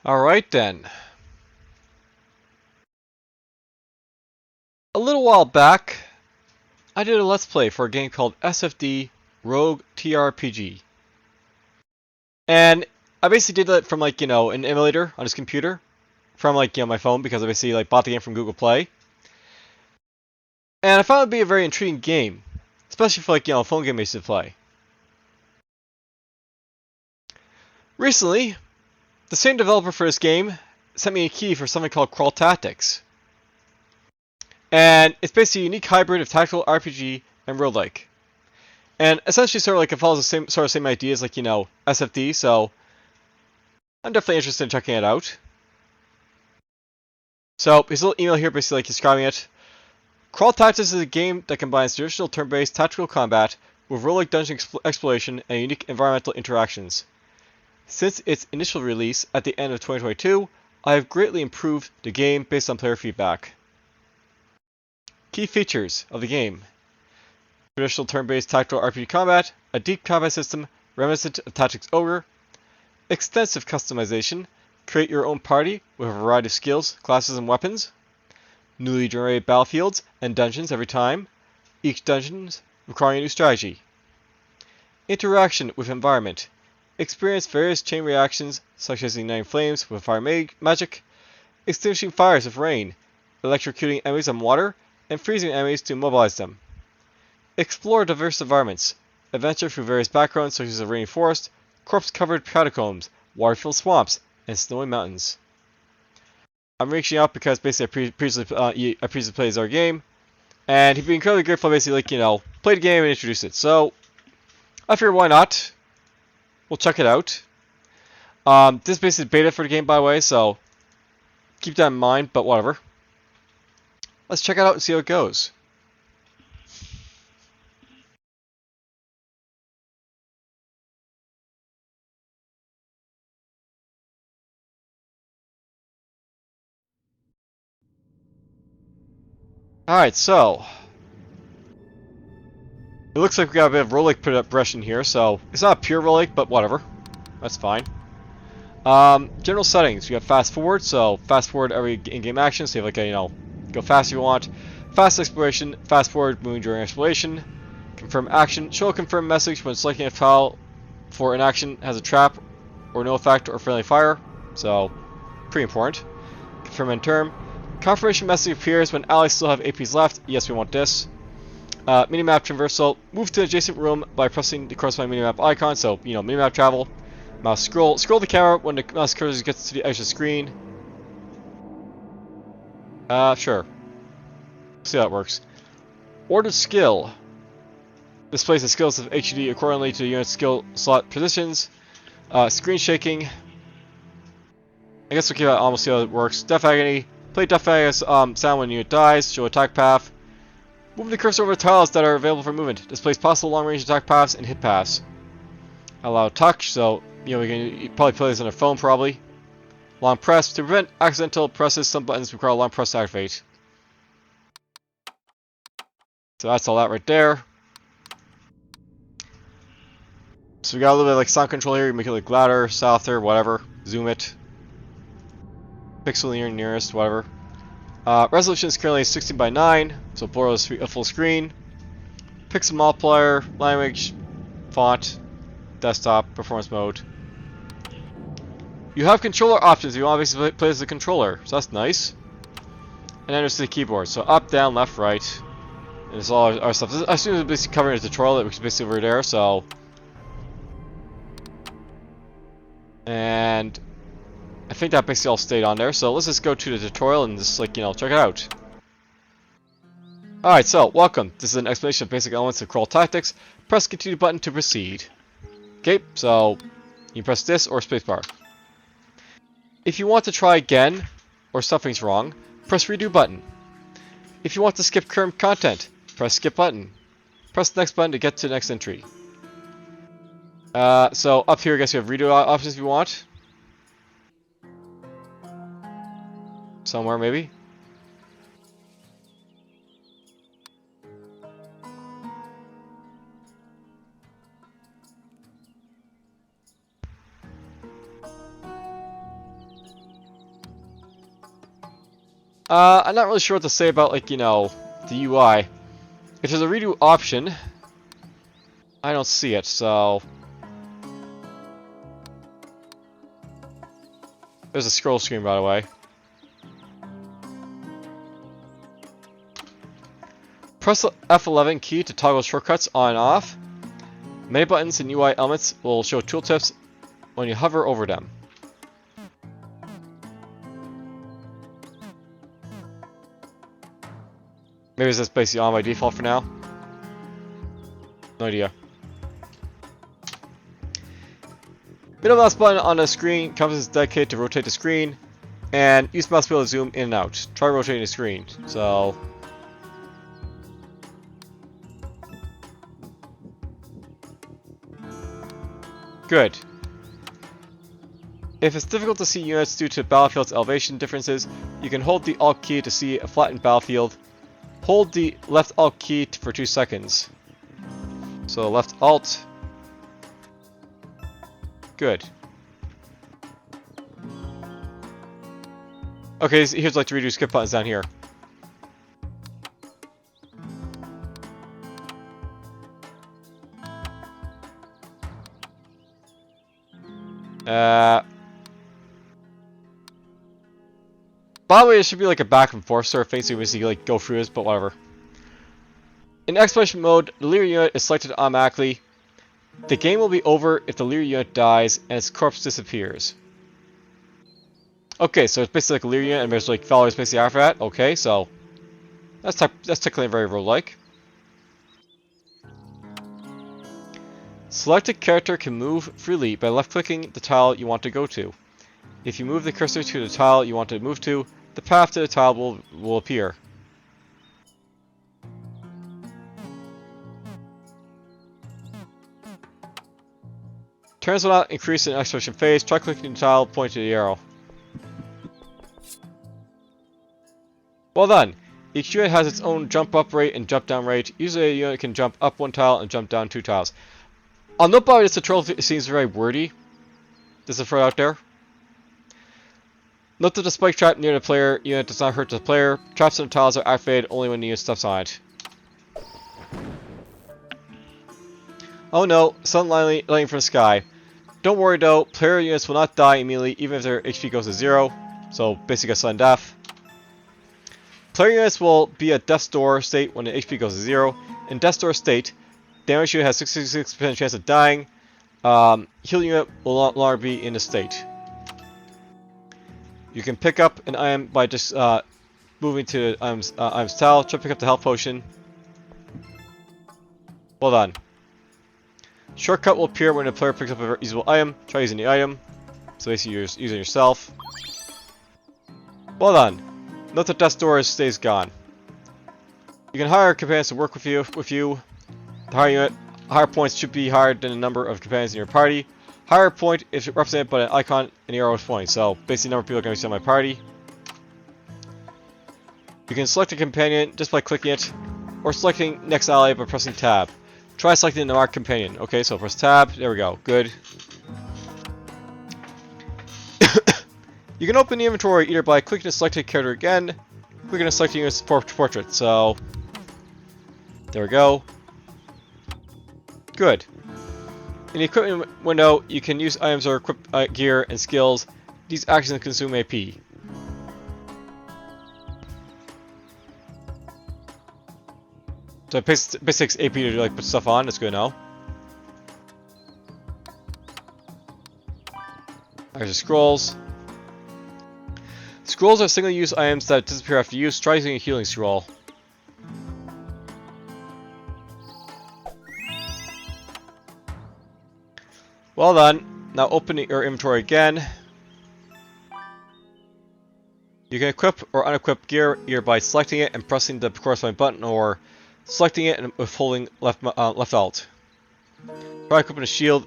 Alright then. A little while back, I did a Let's Play for a game called SFD Rogue TRPG. And I basically did that from an emulator on his computer. From my phone because I basically bought the game from Google Play. And I found it to be a very intriguing game. Especially for a phone game I used to play. Recently, the same developer for this game sent me a key for something called Crawl Tactics. And it's basically a unique hybrid of tactical RPG and roguelike. And essentially it follows the same ideas SFD, so I'm definitely interested in checking it out. So his little email here basically describing it. Crawl Tactics is a game that combines traditional turn-based tactical combat with roguelike dungeon exploration and unique environmental interactions. Since its initial release at the end of 2022, I have greatly improved the game based on player feedback. Key features of the game: traditional turn-based tactical RPG combat, a deep combat system reminiscent of Tactics Ogre, extensive customization, create your own party with a variety of skills, classes, and weapons, newly generated battlefields and dungeons every time, each dungeon requiring a new strategy. Interaction with environment. Experience various chain reactions such as igniting flames with fire magic, extinguishing fires with rain, electrocuting enemies on water, and freezing enemies to immobilize them. Explore diverse environments. Adventure through various backgrounds such as a rainy forest, corpse-covered catacombs, water-filled swamps, and snowy mountains. I'm reaching out because basically I previously played our game, and he'd be incredibly grateful basically play the game and introduce it. So I figured why not? We'll check it out. This is basically beta for the game, by the way, so keep that in mind, but whatever. Let's check it out and see how it goes. Alright, so it looks like we got a bit of roguelike progression here, so it's not pure roguelike, but whatever. That's fine. General settings. We have fast forward, so fast forward every in-game action, so you have go fast if you want. Fast exploration, fast forward moving during exploration. Confirm action, show a confirm message when selecting a tile for an action has a trap or no effect or friendly fire, so pretty important. Confirm end term. Confirmation message appears when allies still have APs left. Yes, we want this. Minimap traversal. Move to an adjacent room by pressing the corresponding minimap icon, so minimap travel. Mouse scroll. Scroll the camera when the mouse cursor gets to the edge of the screen. Sure. See how it works. Ordered skill. Displays the skills of HUD accordingly to the unit's skill slot positions. Screen shaking. I guess we'll almost see how it works. Death Agony. Play Death Agony sound when the unit dies. Show attack path. Move the cursor over tiles that are available for movement. Displays possible long-range attack paths and hit paths. Allow touch, so we can probably play this on our phone probably. Long press. To prevent accidental presses, some buttons require a long press to activate. So that's all that right there. So we got a little bit of sound control here. You make it louder, softer, whatever. Zoom it. Pixel near nearest, whatever. Resolution is currently 16 by 9, so blur is a full screen. Pixel multiplier, language, font, desktop, performance mode. You have controller options if you want to play as a controller, so that's nice. And then there's the keyboard, so up, down, left, right. And it's all our stuff. I assume it's basically covering the tutorial, which is basically over there, so. And I think that basically all stayed on there, so let's just go to the tutorial and just check it out. Alright, so welcome. This is an explanation of basic elements of Crawl Tactics. Press continue button to proceed. Okay, so you press this or spacebar. If you want to try again, or something's wrong, press redo button. If you want to skip current content, press skip button. Press the next button to get to the next entry. So up here I guess you have redo options if you want. Somewhere maybe. I'm not really sure what to say about, like, you know, the UI. If there's a redo option, I don't see it, so... There's a scroll screen, by the way. Press the F11 key to toggle shortcuts on and off. Many buttons and UI elements will show tooltips when you hover over them. Maybe it's just basically on by default for now. No idea. Middle mouse button on the screen comes as dedicated to rotate the screen, and use mouse wheel to zoom in and out. Try rotating the screen. So, good. If it's difficult to see units due to battlefield's elevation differences, you can hold the Alt key to see a flattened battlefield. Hold the left Alt key for 2 seconds. So left Alt. Good. Okay, so here's like to redo skip buttons down here. By the way, it should be like a back and forth sort of thing, so you basically like go through this, but whatever. In exploration mode, the leader unit is selected automatically. The game will be over if the leader unit dies and its corpse disappears. Okay, so it's basically like a leader unit and there's like followers basically after that. Okay, so that's technically very roguelike. Selected character can move freely by left-clicking the tile you want to go to. If you move the cursor to the tile you want to move to, the path to the tile will appear. Turns will not increase in exploration phase. Try clicking the tile, point to the arrow. Well done! Each unit has its own jump up rate and jump down rate. Usually a unit can jump up 1 tile and jump down 2 tiles. I'll note by this tutorial seems very wordy. Just to throw it out there. Note that the spike trap near the player unit does not hurt the player. Traps on the tiles are activated only when the unit steps on it. Oh no, sun lighting from the sky. Don't worry though, player units will not die immediately even if their HP goes to 0. So basically a sudden death. Player units will be at death's door state when the HP goes to 0. In death's door state, damage unit has 66% chance of dying. Heal unit will no longer be in the state. You can pick up an item by just moving to item's tile. Try to pick up the health potion. Well done. Shortcut will appear when the player picks up a usable item. Try using the item. So basically you're using yourself. Well done. Note that death's door stays gone. You can hire companions to work with you. The higher points should be higher than the number of companions in your party. Higher point is represented by an icon and the arrow is pointing. So basically the number of people are going to be on my party. You can select a companion just by clicking it, or selecting next ally by pressing tab. Try selecting the marked companion. Okay, so press tab. There we go. Good. You can open the inventory either by clicking the selected character again, clicking the selected unit's portrait. So there we go. Good. In the equipment window, you can use items or equip gear and skills. These actions consume AP. So it basically takes AP to like put stuff on. That's good to know. There's the scrolls. Scrolls are single-use items that disappear after use. Try using a healing scroll. Well done. Now open your inventory again. You can equip or unequip gear either by selecting it and pressing the corresponding button, or selecting it and with holding left alt. Try equipping a shield.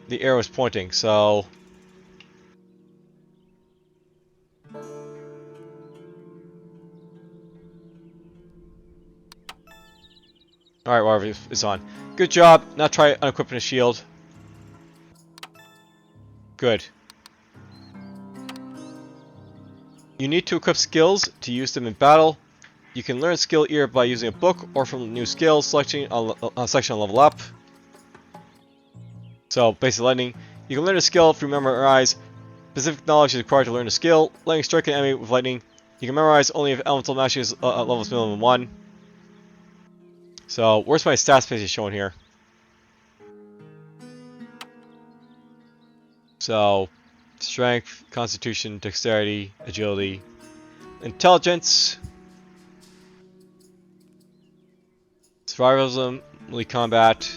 The arrow is pointing, so alright, whatever it's on. Good job. Now try unequipping a shield. Good. You need to equip skills to use them in battle. You can learn a skill either by using a book or from new skills section on level up. So basically lightning. You can learn a skill if you memorize. Specific knowledge is required to learn a skill. Lightning strike an enemy with lightning. You can memorize only if elemental magic is levels minimum 1. So where's my stats basically showing here? So strength, constitution, dexterity, agility, intelligence, survivalism, melee combat,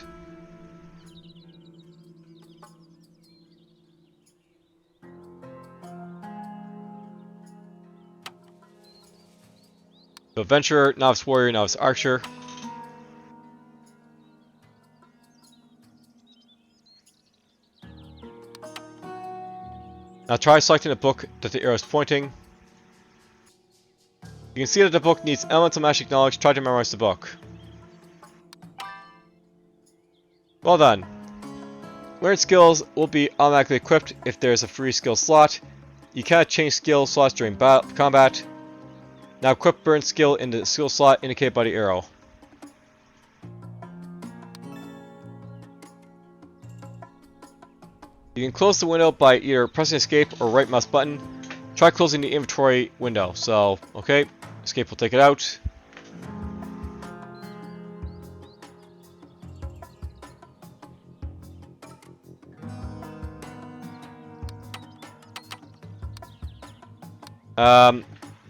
adventurer, novice warrior, novice archer. Now try selecting a book that the arrow is pointing. You can see that the book needs elemental magic knowledge. Try to memorize the book. Well done. Learned skills will be automatically equipped if there is a free skill slot. You cannot change skill slots during combat. Now equip burn skill in the skill slot indicated by the arrow. You can close the window by either pressing escape or right mouse button. Try closing the inventory window. So, okay, escape will take it out.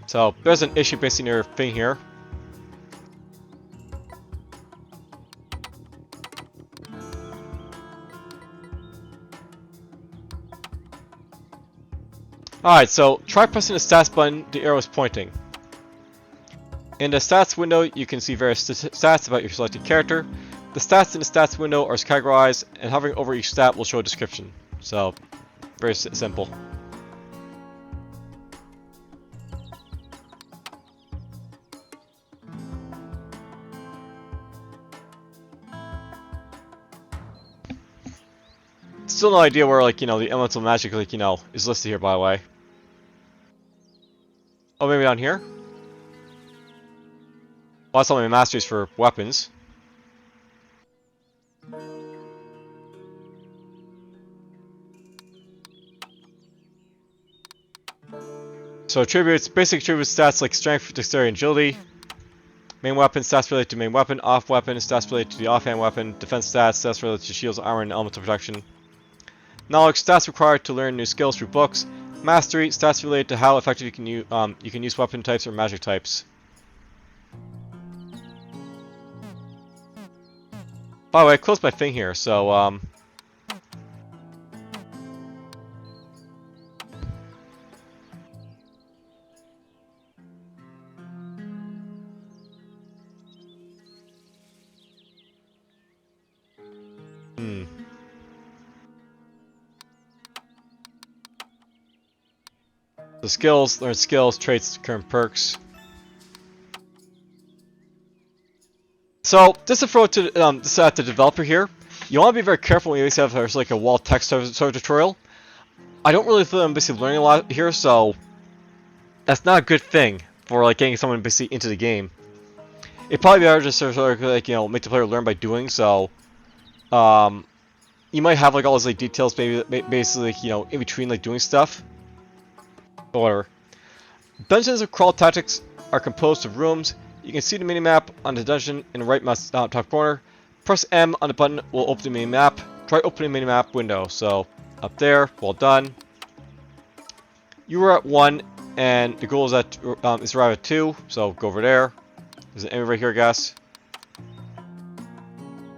So there's an issue based on your thing here. Alright, so try pressing the stats button the arrow is pointing. In the stats window, you can see various stats about your selected character. The stats in the stats window are categorized, and hovering over each stat will show a description. So, very simple. Still no idea where, like, the elemental magic, like, is listed here, by the way. Oh, maybe down here? Well, that's all my masteries for weapons. So attributes, basic attributes stats like strength, dexterity, and agility. Main weapon stats related to main weapon. Off weapon stats related to the offhand weapon. Defense stats related to shields, armor, and elemental protection. Knowledge stats required to learn new skills through books. Mastery stats related to how effective you can use weapon types or magic types. By the way, I closed my thing here, so the skills, learn skills, traits, current perks. So, just to throw it to the developer here, you want to be very careful when you have like a wall text sort of tutorial. I don't really feel I'm basically learning a lot here, so that's not a good thing for like getting someone basically into the game. It'd probably be better just sort of like make the player learn by doing. So, you might have like all those like details, maybe basically in between like doing stuff. Whatever. Dungeons of Crawl Tactics are composed of rooms. You can see the minimap on the dungeon in the right mouse top corner. Press M on the button will open the minimap. Try opening the minimap window. So, up there, well done. You were at 1, and the goal is is to arrive at 2, so go over there. There's an enemy right here, I guess.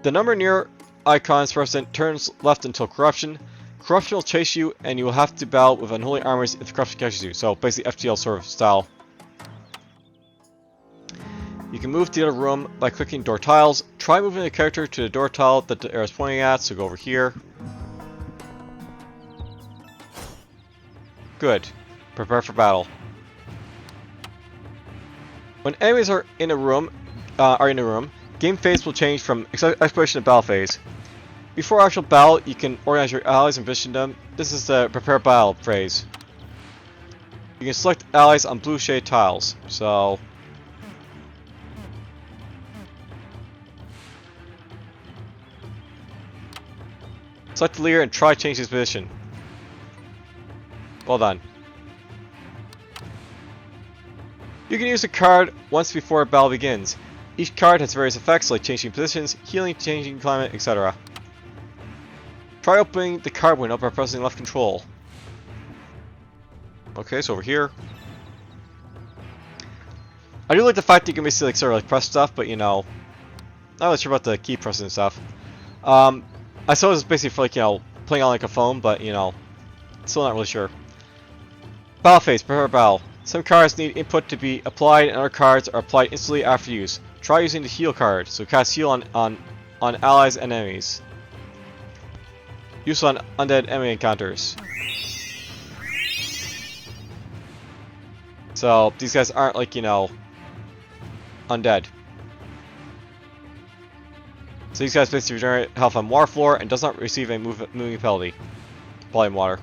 The number near icons represent turns left until corruption. Corruption will chase you, and you will have to battle with unholy armors if corruption catches you. So basically FTL sort of style. You can move to the other room by clicking door tiles. Try moving the character to the door tile that the arrow is pointing at, so go over here. Good. Prepare for battle. When enemies are in a room, game phase will change from exploration to battle phase. Before actual battle, you can organize your allies and position them. This is the prepare battle phase. You can select allies on blue shade tiles. So select the leader and try change his position. Well done. You can use a card once before a battle begins. Each card has various effects like changing positions, healing, changing climate, etc. Try opening the card window by pressing left control. Okay, so over here. I do like the fact that you can basically like sort of like press stuff, but you know, not really sure about the key pressing stuff. I suppose it's basically for like, you know, playing on like a phone, but you know, still not really sure. Battle phase, prepare battle. Some cards need input to be applied and other cards are applied instantly after use. Try using the heal card, so cast heal on allies and enemies. Use on undead enemy encounters. So these guys aren't like, you know, undead. So these guys basically regenerate health on water floor and does not receive a moving penalty. Volume water.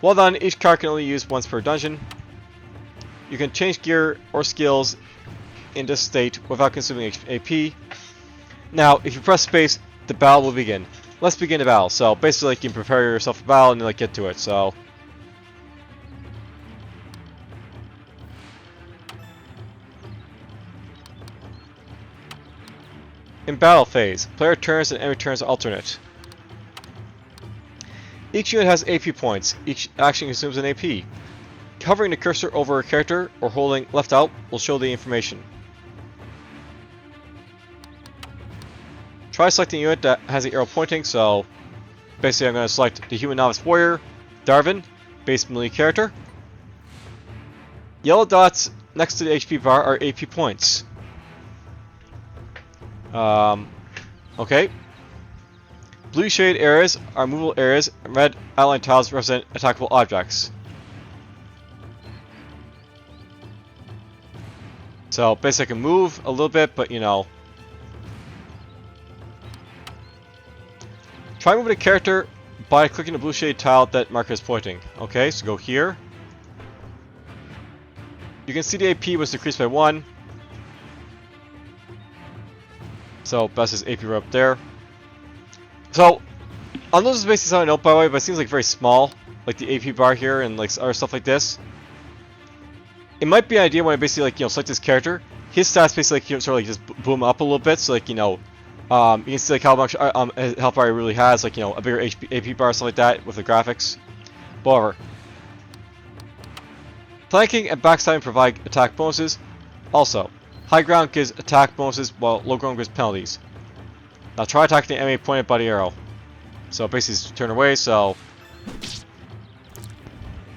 Well done, each card can only use once per dungeon. You can change gear or skills in this state without consuming AP. Now, if you press space, the battle will begin. Let's begin the battle. So basically, like, you can prepare yourself for battle and then like get to it. So in battle phase, player turns and enemy turns alternate. Each unit has AP points. Each action consumes an AP. Hovering the cursor over a character or holding left out will show the information. Try selecting a unit that has the arrow pointing, so basically I'm going to select the Human Novice Warrior, Darwin, base melee character. Yellow dots next to the HP bar are AP points. Okay. Blue shaded areas are movable areas, and red outline tiles represent attackable objects. So basically I can move a little bit, but you know. Try moving a character by clicking the blue shade tile that marker is pointing. Okay, so go here. You can see the AP was decreased by 1. So best is AP right up there. So I'll notice basically something I know by the way, but it seems like very small. Like the AP bar here and like other stuff like this. It might be an idea when I basically like, you know, select this character. His stats basically like, you know, sort of like just boom up a little bit, so like, you know, you can see like how much health bar he really has, like, you know, a bigger AP bar, something like that with the graphics. However, flanking and backstabbing provide attack bonuses. Also, high ground gives attack bonuses while low ground gives penalties. Now try attacking the enemy pointed by the arrow. So basically just turn away, so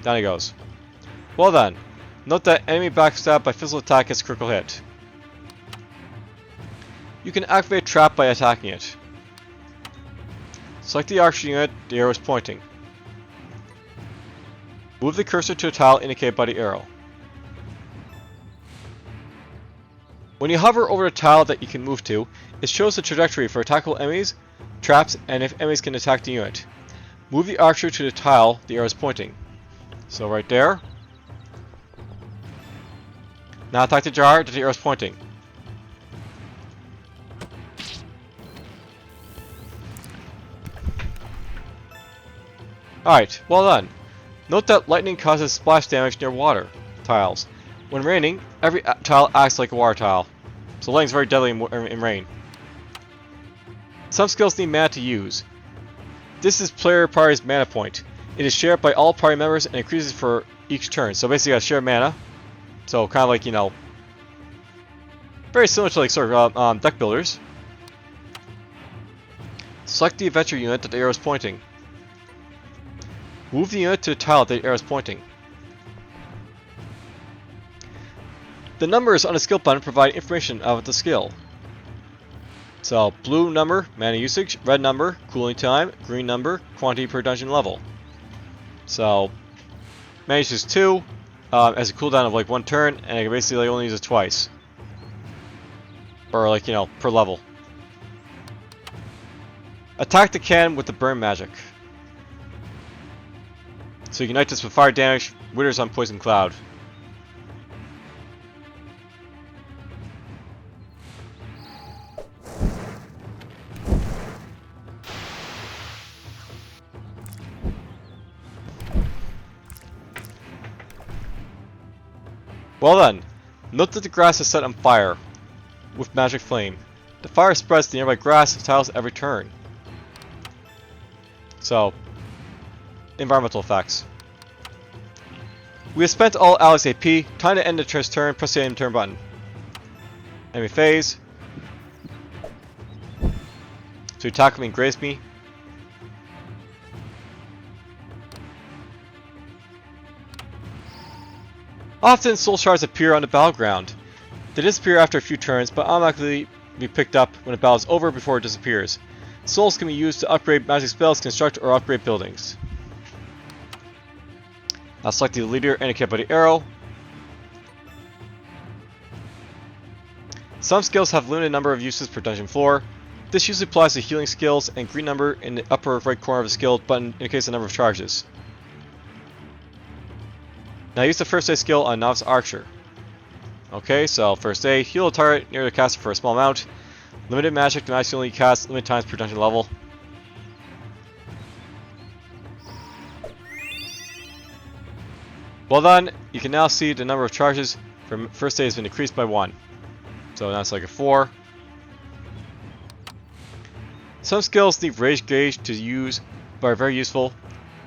down he goes. Well done. Note that enemy backstab by physical attack gets critical hit. You can activate a trap by attacking it. Select the archer unit the arrow is pointing. Move the cursor to a tile indicated by the arrow. When you hover over a tile that you can move to, it shows the trajectory for attackable enemies, traps, and if enemies can attack the unit. Move the archer to the tile the arrow is pointing. So right there. Now attack the jar that the arrow is pointing. Alright, well done. Note that lightning causes splash damage near water tiles. When raining, every tile acts like a water tile. So lightning is very deadly in rain. Some skills need mana to use. This is player party's mana point. It is shared by all party members and increases for each turn. So basically I share mana. So kind of like, you know, very similar to like sort of deck builders. Select the adventure unit that the arrow is pointing. Move the unit to the tile that the arrow is pointing. The numbers on the skill button provide information about the skill. So blue number, mana usage, red number, cooling time, green number, quantity per dungeon level. So mana usage is 2, has a cooldown of like 1 turn, and I can basically like only use it twice. Or like, you know, per level. Attack the cannon with the burn magic. So So ignite this with fire damage, withers on poison cloud. Well then, note that the grass is set on fire with magic flame. The fire spreads to nearby grass tiles every turn. So, environmental effects. We have spent all Alex AP. Time to end the turn. Press the end turn button. Enemy phase. So you tackle me and graze me. Often soul shards appear on the battleground. They disappear after a few turns, but automatically be picked up when the battle is over before it disappears. Souls can be used to upgrade magic spells, construct, or upgrade buildings. I'll select the leader indicated by the arrow. Some skills have limited number of uses per dungeon floor. This usually applies to healing skills, and green number in the upper right corner of the skill button indicates the number of charges. Now use the first aid skill on Novice Archer. Okay, so first aid, heal a target near the caster for a small amount. Limited magic, the max you only cast limited times per dungeon level. Well done, you can now see the number of charges from first aid has been increased by 1. So now it's like a 4. Some skills need Rage Gauge to use, but are very useful,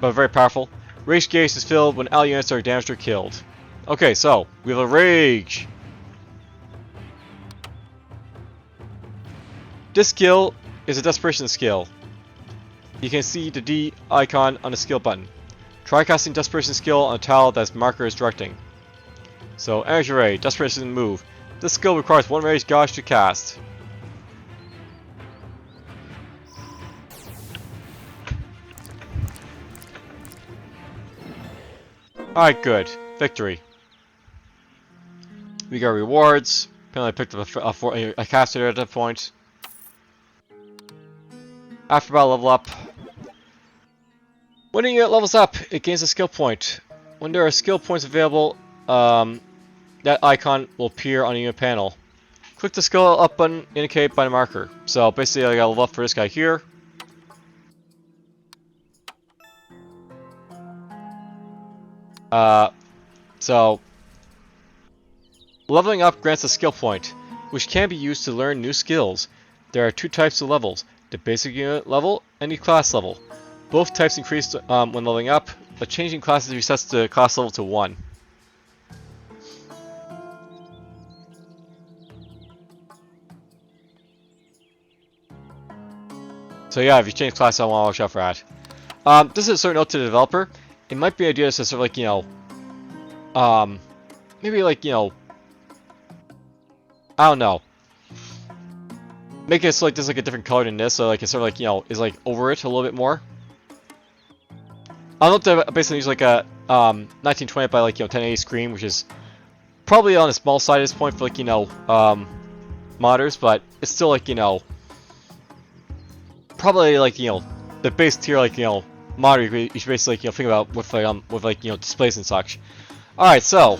but very powerful. Rage Gauge is filled when all units are damaged or killed. Okay, so we have a Rage. This skill is a Desperation skill. You can see the D icon on the skill button. Try casting Desperation skill on a tile that marker is directing. So Energy Ray, Desperation move. This skill requires 1 Rage Gauge to cast. Alright, good. Victory. We got rewards. Apparently I picked up a caster at that point. After battle level up. When a unit levels up, it gains a skill point. When there are skill points available, that icon will appear on the unit panel. Click the skill up button indicated by the marker. So basically I got level up for this guy here. So leveling up grants a skill point, which can be used to learn new skills. There are 2 types of levels, the basic unit level and the class level. Both types increase when leveling up, but changing classes resets the class level to 1. So yeah, if you change class, I want to watch out for that. This is a certain note to the developer. It might be an idea to sort of like, you know, maybe like, you know, I don't know. Make it so like there's like a different color than this, so like it's sort of like, you know, is like over it a little bit more. I don't know if to basically use like a 1920 by like, you know, 1080 screen, which is probably on the small side at this point for like, you know, modders, but it's still like, you know, probably like, you know, the base tier like, you know, modder you should basically like, you know, think about with like, you know, displays and such. Alright, so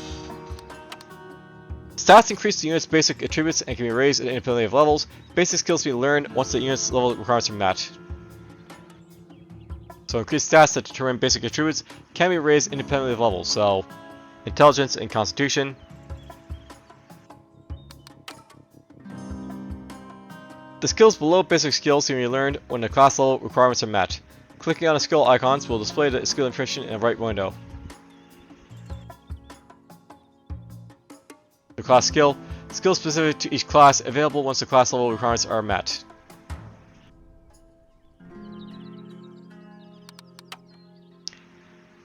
stats increase the unit's basic attributes and can be raised independently of levels. Basic skills can be learned once the unit's level requirements are met. So increased stats that determine basic attributes can be raised independently of levels. So intelligence and constitution. The skills below basic skills can be learned when the class level requirements are met. Clicking on the skill icons will display the skill information in the right window. The class skill. Skills specific to each class available once the class level requirements are met.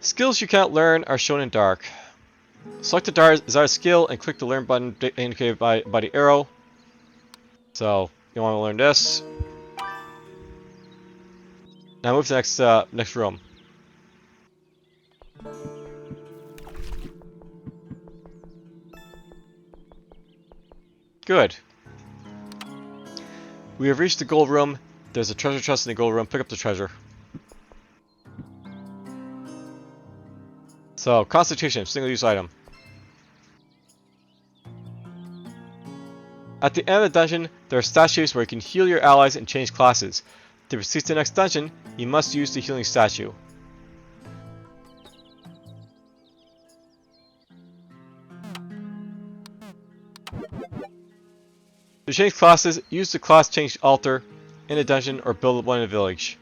Skills you can't learn are shown in dark. Select the desired skill and click the learn button indicated by the arrow. So you want to learn this. Now move to the next room. Good. We have reached the gold room. There's a treasure chest in the gold room. Pick up the treasure. So, Constitution, single use item. At the end of the dungeon, there are statues where you can heal your allies and change classes. To proceed to the next dungeon, you must use the healing statue. To change classes, use the class change altar in a dungeon or build one in a village.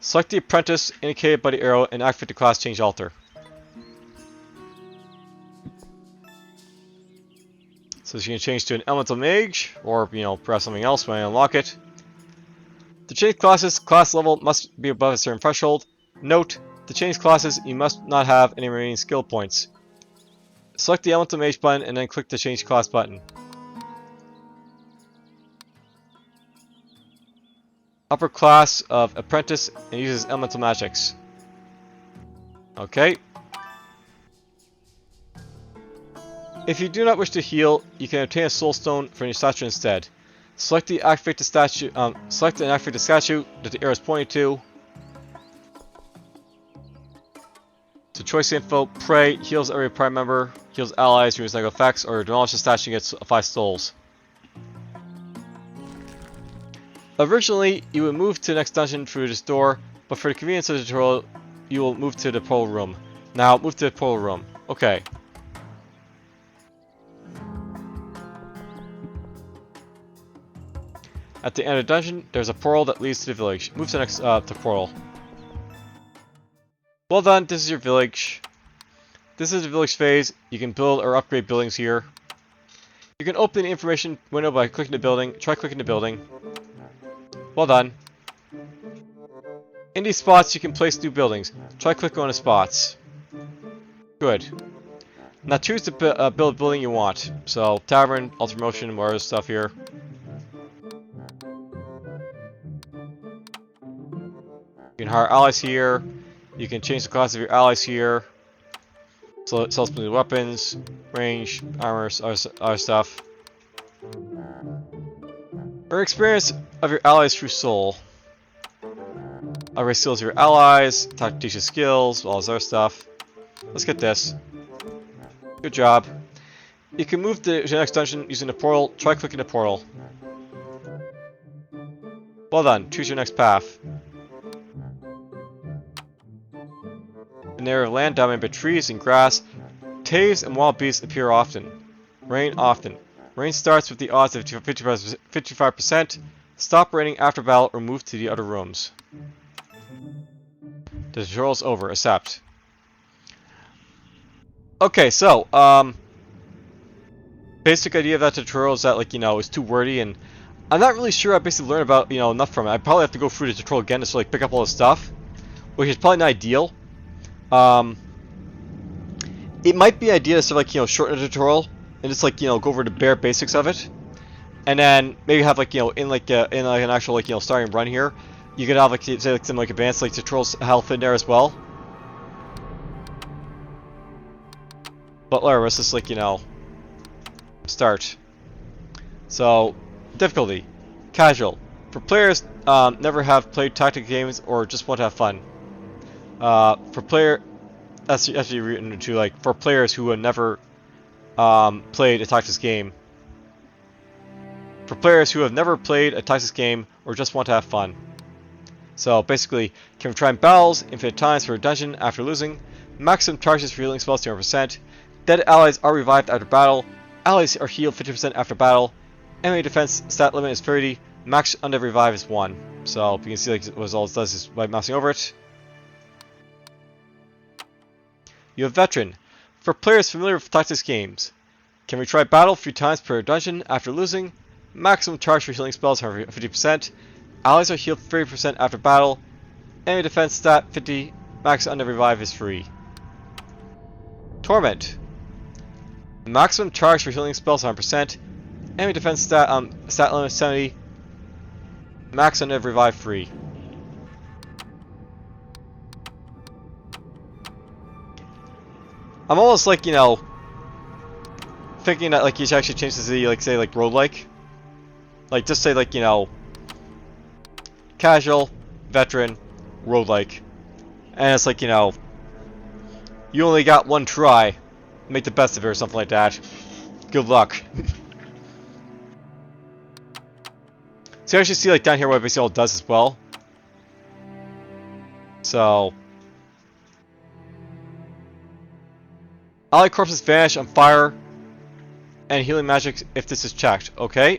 Select the apprentice indicated by the arrow and activate the class change altar. So you can change to an elemental mage, or perhaps something else when I unlock it. To change classes, class level must be above a certain threshold. Note, to change classes, you must not have any remaining skill points. Select the elemental mage button and then click the change class button. Upper class of apprentice and uses elemental magics. Okay. If you do not wish to heal, you can obtain a soul stone from your statue instead. Select the activate the statue. Select and activate the statue that the arrow is pointing to. So choice info: pray heals every party member, heals allies, removes negative effects, or demolish the statue and gets 5 souls. Originally, you would move to the next dungeon through this door, but for the convenience of the tutorial, you will move to the portal room. Now, move to the portal room. Okay. At the end of the dungeon, there's a portal that leads to the village. Move to the next to portal. Well done, this is your village. This is the village phase. You can build or upgrade buildings here. You can open the information window by clicking the building. Try clicking the building. Well done. In these spots, you can place new buildings. Try clicking on the spots. Good. Now choose to build a building you want. So, tavern, alter motion, more other stuff here. You can hire allies here. You can change the class of your allies here. So it sells new weapons, range, armor, other stuff. Earn experience of your allies through soul. Upgrade skills of your allies, tactician skills, all this other stuff. Let's get this. Good job. You can move to the next dungeon using the portal. Try clicking the portal. Well done. Choose your next path. An area of land dominated by trees and grass. Caves and wild beasts appear often. Rain often. Rain starts with the odds of 55%. Stop raining after battle or move to the other rooms. The tutorial is over. Accept. Okay, so, basic idea of that tutorial is that, it's too wordy, and I'm not really sure I basically learned about, enough from it. I probably have to go through the tutorial again to sort of pick up all the stuff, which is probably not ideal. It might be ideal to sort of shorten the tutorial and just go over the bare basics of it, and then maybe have in an actual starting run here, you could have say some advanced tutorials health in there as well. But whatever, let's just start. So difficulty, casual. For players never have played tactical games or just want to have fun. For player, that's actually written to for players who have never played a tactics game. For players who have never played a tactics game or just want to have fun. So basically, can try battles infinite times for a dungeon after losing. Maximum charges for healing spells 200%. Dead allies are revived after battle. Allies are healed 50% after battle. Enemy defense stat limit is 30. Max undead revive is 1. So you can see what all it does is by mousing over it. You have Veteran. For players familiar with tactics games. Can retry battle 3 times per dungeon after losing. Maximum charge for healing spells 50%. Allies are healed 30% after battle. Enemy defense stat 50. Max undead revive is free. Torment. Maximum charge for healing spells 100%. Enemy defense stat limit 70. Max undead revive free. I'm almost thinking that you should actually change this to say roguelike. Just say casual, veteran, roguelike. And it's You only got one try. Make the best of it or something like that. Good luck. So you actually see like down here what basically all does as well. So ally corpses vanish on fire and healing magic if this is checked. Okay.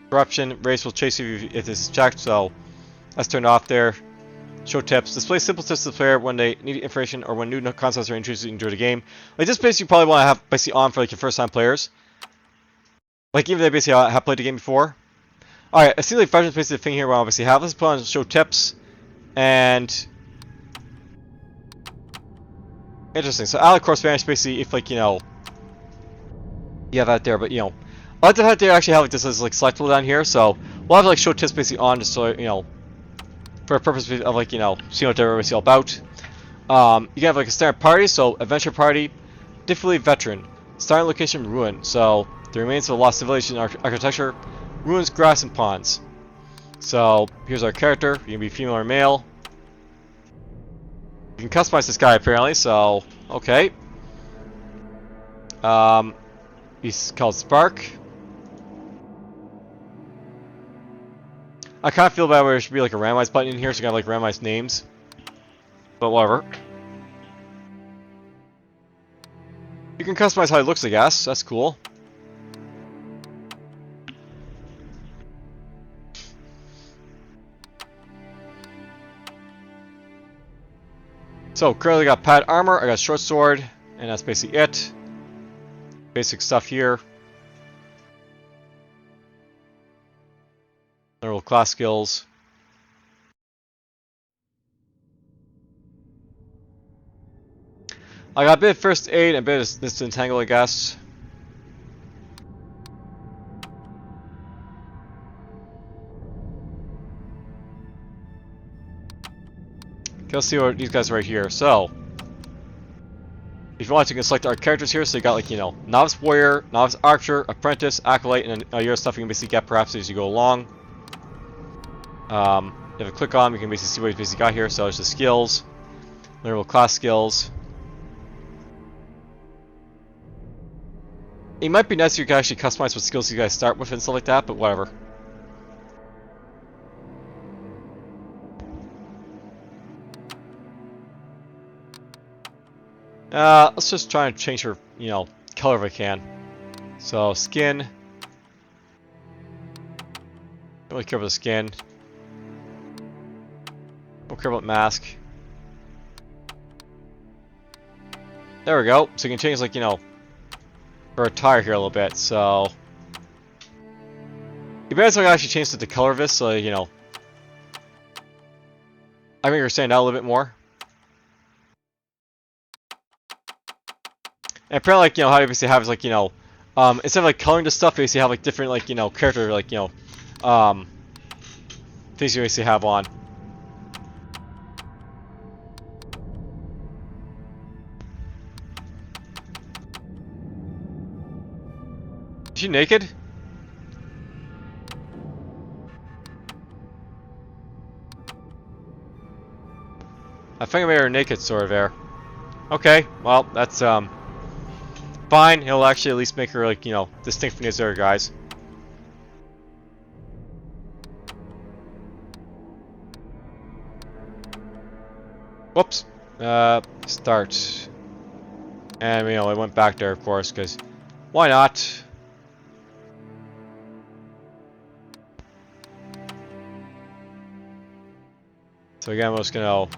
Corruption race will chase you if this is checked, so that's turned off there. Show tips. Display simple tips to the player when they need information or when new concepts are introduced during the game. Like this basically you probably want to have basically on for like your first time players. Like even if they basically have played the game before. Alright, I see like veterans basically the thing here we'll obviously have. Let's put on show tips. And interesting. So ally corpse vanish basically if like, you know, you have that there, but you know. I like the fact they actually have like this as like selectable down here, so we'll have like show tips basically on just so you know, for a purpose of like, you know, seeing what they're basically all about. You can have like a standard party, so adventure party, difficulty veteran, starting location ruin, so the remains of a lost civilization architecture, ruins, grass, and ponds. So here's our character. You can be female or male. You can customize this guy apparently, so okay. He's called Spark. I kind of feel bad where there should be like a randomize button in here, so you can have like randomized names. But whatever. You can customize how he looks, I guess. That's cool. So currently got pad armor, I got short sword, and that's basically it. Basic stuff here. Little class skills. I got a bit of first aid and a bit of this entangle, I guess. Let's see what these guys are right here. So, if you want, you can select our characters here. So you got like, you know, novice warrior, novice archer, apprentice, acolyte, and then your stuff you can basically get perhaps as you go along. If you click on, you can basically see what you basically got here. So it's the skills, learnable class skills. It might be nice if you can actually customize what skills you guys start with and stuff like that, but whatever. Let's just try and change her, you know, color if I can. So, skin. Don't really care about the skin. Don't care about mask. There we go. So you can change, like, you know, her attire here a little bit, so... You better so I actually change the color of this, so, you know... I think you're stand out a little bit more. And apparently, like, you know, how you basically have is, like, you know... instead of, like, coloring the stuff, you basically have, like, different, like, you know, character, like, you know... things you basically have on. Is she naked? I think I made her naked sort of there. Okay, well, that's fine. He'll actually at least make her, like, you know, distinct from these other guys. Whoops. Start. And, you know, I went back there, of course, because why not? So again, I'm just gonna...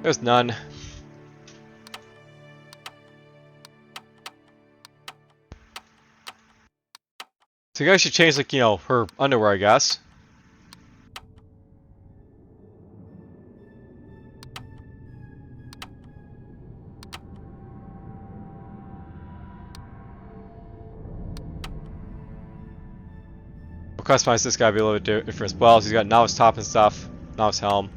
There's none. So you guys should change, like, you know, her underwear, I guess. We'll customize this guy to be a little bit different as well. So he's got novice top and stuff, novice helm.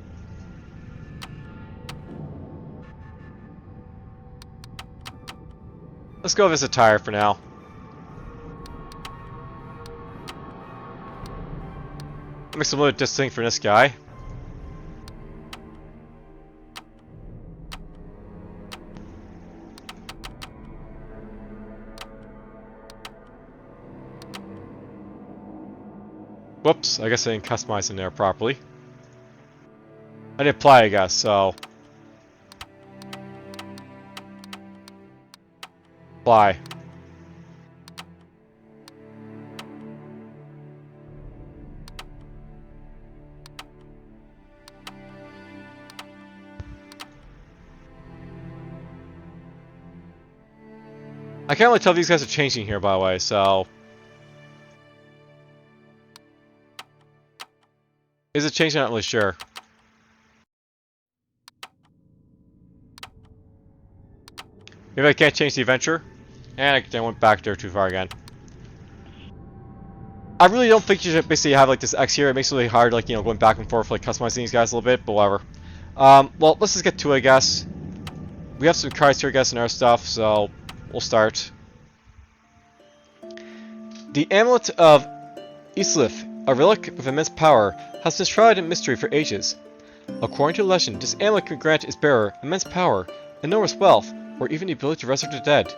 Let's go visit Tyre for now. Makes a little bit distinct for this guy. Whoops, I guess I didn't customize in there properly. I didn't apply, I guess, so... Apply. I can't really tell if these guys are changing here, by the way, so... Is it changing? I'm not really sure. Maybe I can't change the adventure. And I went back there too far again. I really don't think you should basically have like this X here. It makes it really hard, like, you know, going back and forth, like customizing these guys a little bit, but whatever. Well, let's just get to it, I guess. We have some cards here, I guess, in our stuff, so we'll start. The Amulet of Islif, a relic with immense power, has been shrouded in mystery for ages. According to legend, this amulet can grant its bearer immense power, enormous wealth, or even the ability to resurrect the dead.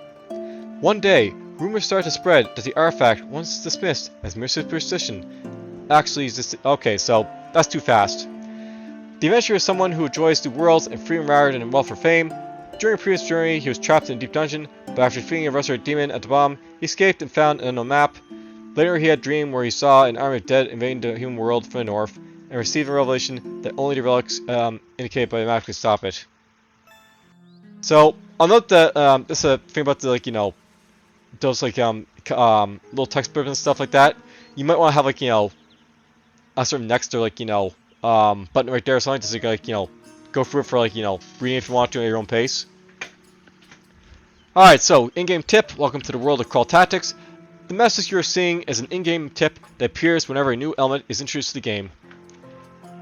One day, rumors started to spread that the artifact, once dismissed as mere superstition, actually existed. Okay, so that's too fast. The adventurer is someone who enjoys the worlds and freedom rather than wealth or fame. During a previous journey, he was trapped in a deep dungeon, but after defeating a resurrected demon at the bottom, he escaped and found an unknown map. Later, he had a dream where he saw an army of dead invading the human world from the north, and received a revelation that only the relics indicated by the map could stop it. So, I'll note that this is a thing about the, like, you know, those like little text blurbs and stuff like that. You might want to have, like, you know, a sort of next or, like, you know, button right there or something, just to, like, you know, go through it for, like, you know, reading if you want to at your own pace. Alright, so in-game tip. Welcome to the world of Crawl Tactics. The message you're seeing is an in-game tip that appears whenever a new element is introduced to the game.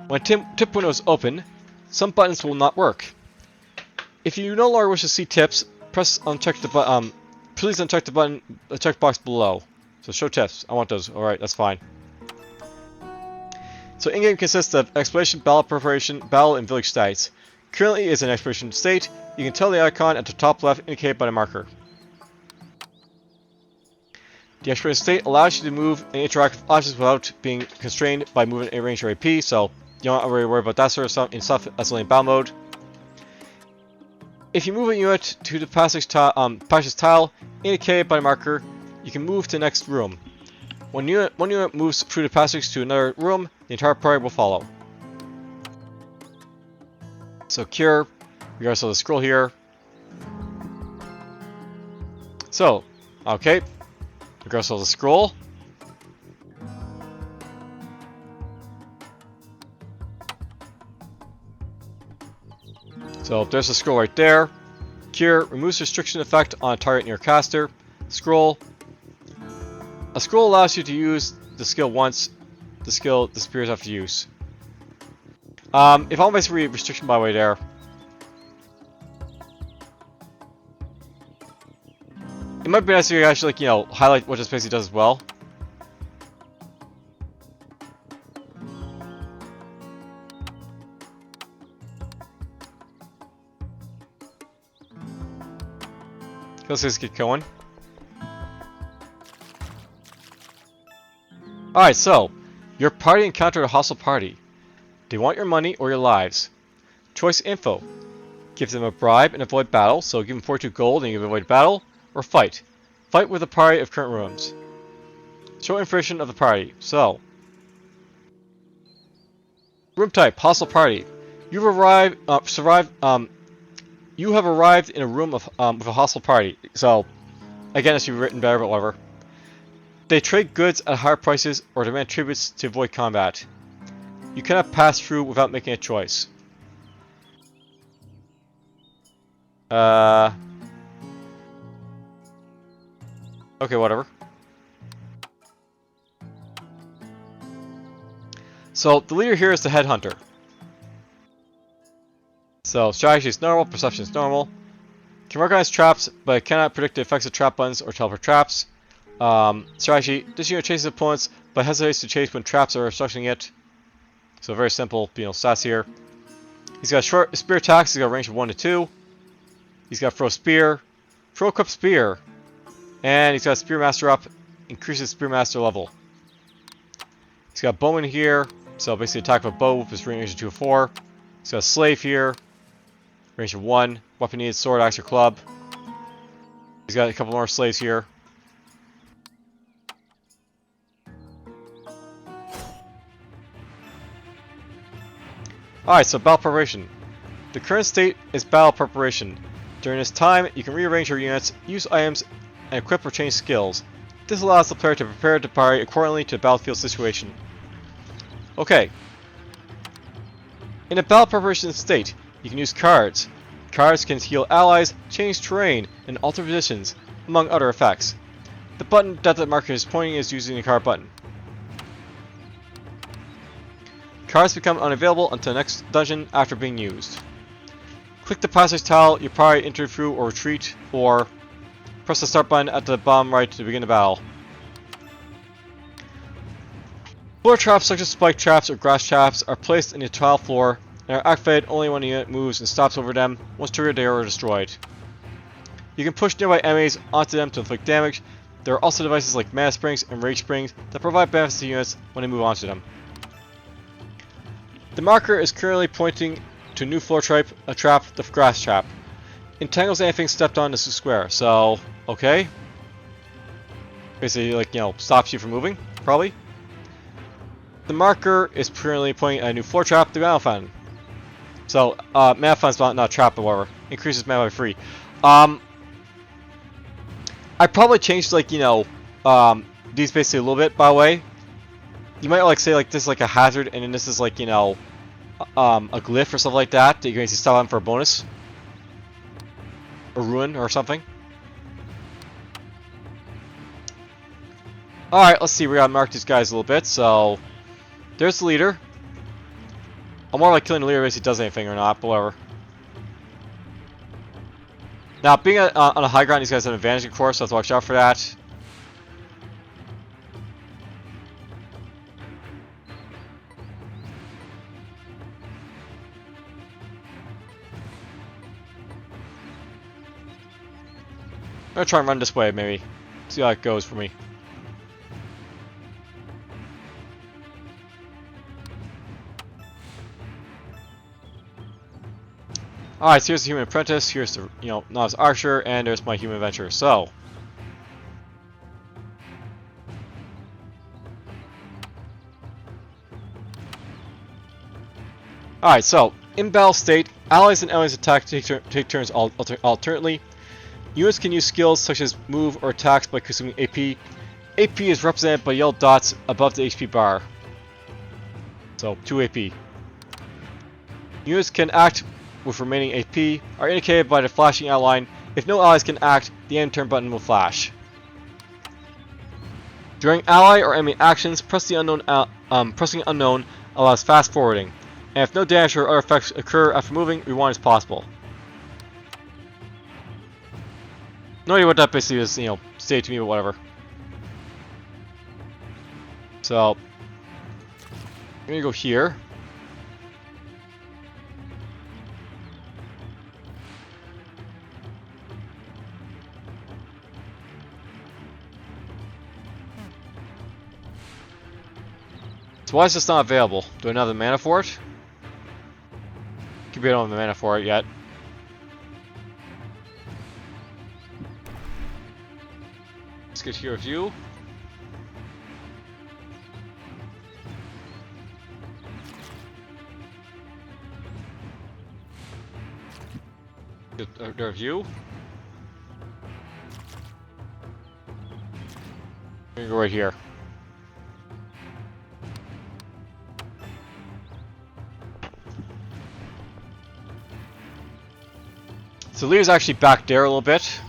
When tip window is open, some buttons will not work. If you no longer wish to see tips, please uncheck the button, the checkbox below. So show tips. I want those. Alright, that's fine. So in-game consists of exploration, battle preparation, battle, and village sites. Currently is in exploration state. You can tell the icon at the top left indicated by the marker. The exploration state allows you to move and interact with objects without being constrained by moving a range or AP, so you don't have to worry about that sort of stuff that's only in battle mode. If you move a unit to the passage tile indicated by the marker, you can move to the next room. When one unit moves through the passage to another room, the entire party will follow. So cure, we got ourselves a scroll here. So, okay, we got ourselves a scroll. So there's a scroll right there. Cure removes restriction effect on a target near caster. Scroll. A scroll allows you to use the skill once. The skill disappears after use. If I'm basically restriction by the way there. It might be nice if you actually, like, you know, highlight what this basically does as well. Let's just get going. Alright, so, your party encountered a hostile party. They want your money or your lives. Choice info. Give them a bribe and avoid battle, so give them 42 gold and you can avoid battle, or fight. Fight with a party of current rooms. Show information of the party. So, room type, hostile party. You've arrived, you have arrived in a room of, with a hostile party. So, again, it should be written better, but whatever. They trade goods at higher prices or demand tributes to avoid combat. You cannot pass through without making a choice. Okay, whatever. So, the leader here is the headhunter. So, strategy is normal, perception is normal. Can recognize traps, but cannot predict the effects of trap buttons or teleport traps. Strategy. This unit chases opponents, but hesitates to chase when traps are obstructing it. So very simple, stats here. He's got short spear attacks. He's got a range of 1 to 2. He's got throw spear, throw equip spear, and he's got spear master up, increases spear master level. He's got bowman here, so basically attack with a bow with his range of 2 to 4. He's got a slave here, range of 1. Weapon needed sword, axe, or club. He's got a couple more slaves here. Alright, so battle preparation. The current state is battle preparation. During this time, you can rearrange your units, use items, and equip or change skills. This allows the player to prepare to parry accordingly to the battlefield situation. Okay. In a battle preparation state, you can use cards. Cards can heal allies, change terrain, and alter positions, among other effects. The button that the marker is pointing is using the card button. Cards become unavailable until the next dungeon after being used. Click the passage tile your party entered through or retreat, or press the start button at the bottom right to begin the battle. Floor traps such as spike traps or grass traps are placed in the tile floor and are activated only when the unit moves and stops over them. Once triggered, they are destroyed. You can push nearby enemies onto them to inflict damage. There are also devices like mana springs and rage springs that provide benefits to units when they move onto them. The marker is currently pointing to a new floor trap, the grass trap. Entangles anything stepped on the square, so, okay. Basically, stops you from moving, probably. The marker is currently pointing at a new floor trap, the mana fountain. So, mana fountain's not a trap, however. Increases mana by 3. I probably changed, these basically a little bit, by the way. You might, say, this is, a hazard, and then this is, a glyph or something like that you can basically stop on for a bonus. Or ruin or something. Alright, let's see. We gotta mark these guys a little bit. So, there's the leader. I'm more like killing the leader if he does anything or not, but whatever. Now, being on a high ground, these guys have an advantage, of course, so I have to watch out for that. I'm gonna try and run this way, maybe. See how it goes for me. Alright, so here's the human apprentice, here's the, novice archer, and there's my human adventurer, so. Alright, so, in battle state, allies and enemies attack take turns alternately. Units can use skills such as move or attacks by consuming AP. AP is represented by yellow dots above the HP bar. So, 2 AP. Units can act with remaining AP, are indicated by the flashing outline. If no allies can act, the end turn button will flash. During ally or enemy actions, pressing unknown allows fast forwarding. And if no damage or other effects occur after moving, rewind is possible. No idea what that basically is, say to me, but whatever. So, I'm gonna go here. So why is this not available? Do I not have the mana for it? Could be I don't have the mana for it yet. Let's get here a view. Get their view. I'm gonna go right here. So Leo's actually back there a little bit.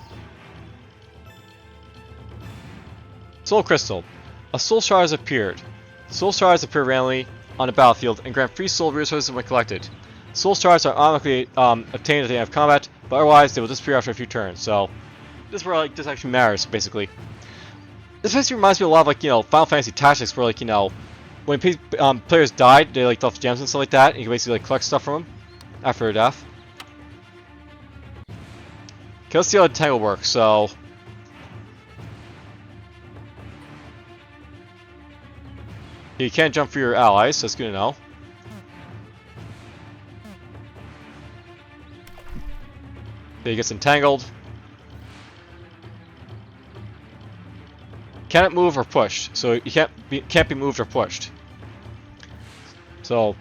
Soul Crystal. A soul shard has appeared. Soul shards appear randomly on the battlefield and grant free soul resources when collected. Soul shards are automatically obtained at the end of combat. But otherwise, they will disappear after a few turns. So this is where like this actually matters, basically. This basically reminds me a lot of like Final Fantasy Tactics, where like when players died, they like left gems and stuff like that, and you can basically like collect stuff from them after their death. Okay, let's see how the Tangle works. So you can't jump for your allies, so that's good to know. Okay, he gets entangled. Cannot move or pushed, so you can't be moved or pushed. So,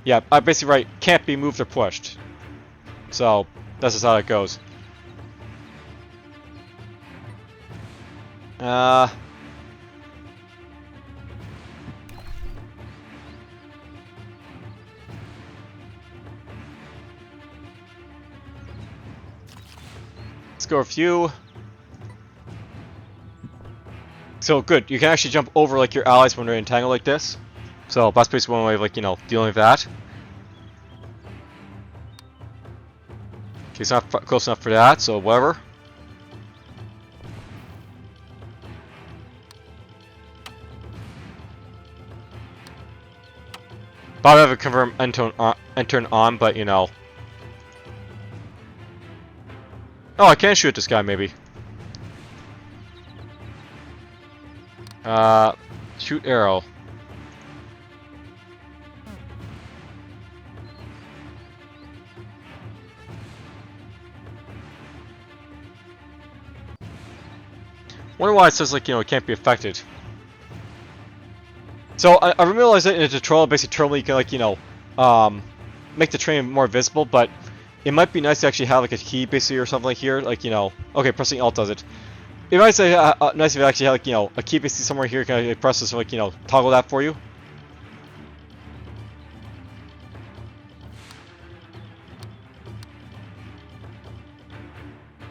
yeah, I basically write can't be moved or pushed. So that's just how it goes. Let's go with you. So good, you can actually jump over like your allies when they're entangled like this. So that's basically one way of like dealing with that. Okay, it's not close enough for that, so whatever. Probably have a confirm end turn on, but Oh, I can shoot this guy maybe. Shoot arrow. Wonder why it says like it can't be affected. So I realized that in a tutorial, basically terminal, you can like make the train more visible, but it might be nice to actually have like a key basically or something like here, like okay, pressing Alt does it. It might say nice if you actually have like a key basically somewhere here, can press this like toggle that for you.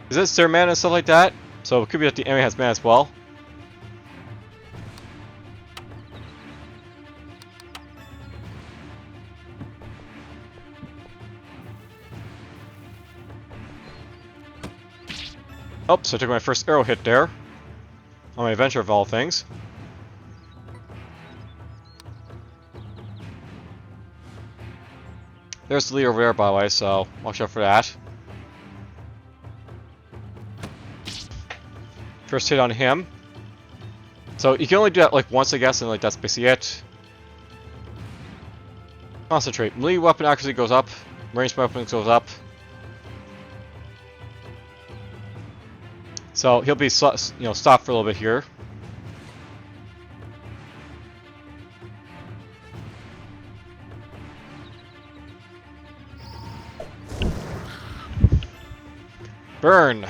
Is this their mana and stuff like that? So it could be that the enemy has mana as well. Oh, so I took my first arrow hit there. On my adventure of all things. There's the leader over there, by the way, so watch out for that. First hit on him. So you can only do that like once, I guess, and like that's basically it. Concentrate. Melee weapon accuracy goes up. Ranged weapon goes up. So he'll be stopped for a little bit here. Burn.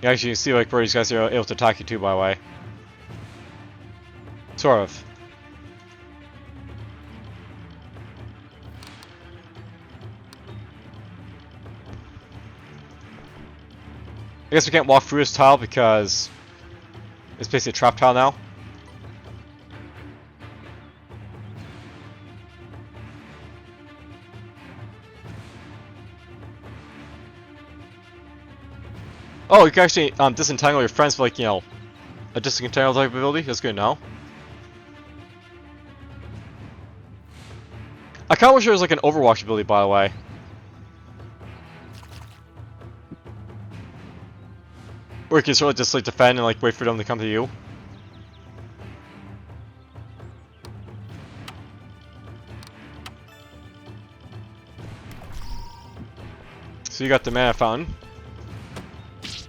You actually see like where these guys are able to attack you too, by the way. Sort of. I guess we can't walk through this tile because it's basically a trap tile now. Oh, you can actually disentangle your friends with like, a disentangle type ability. That's good to know. I kinda wish there was like an Overwatch ability, by the way. Where you can sort of just like defend and like wait for them to come to you. So you got the mana fountain.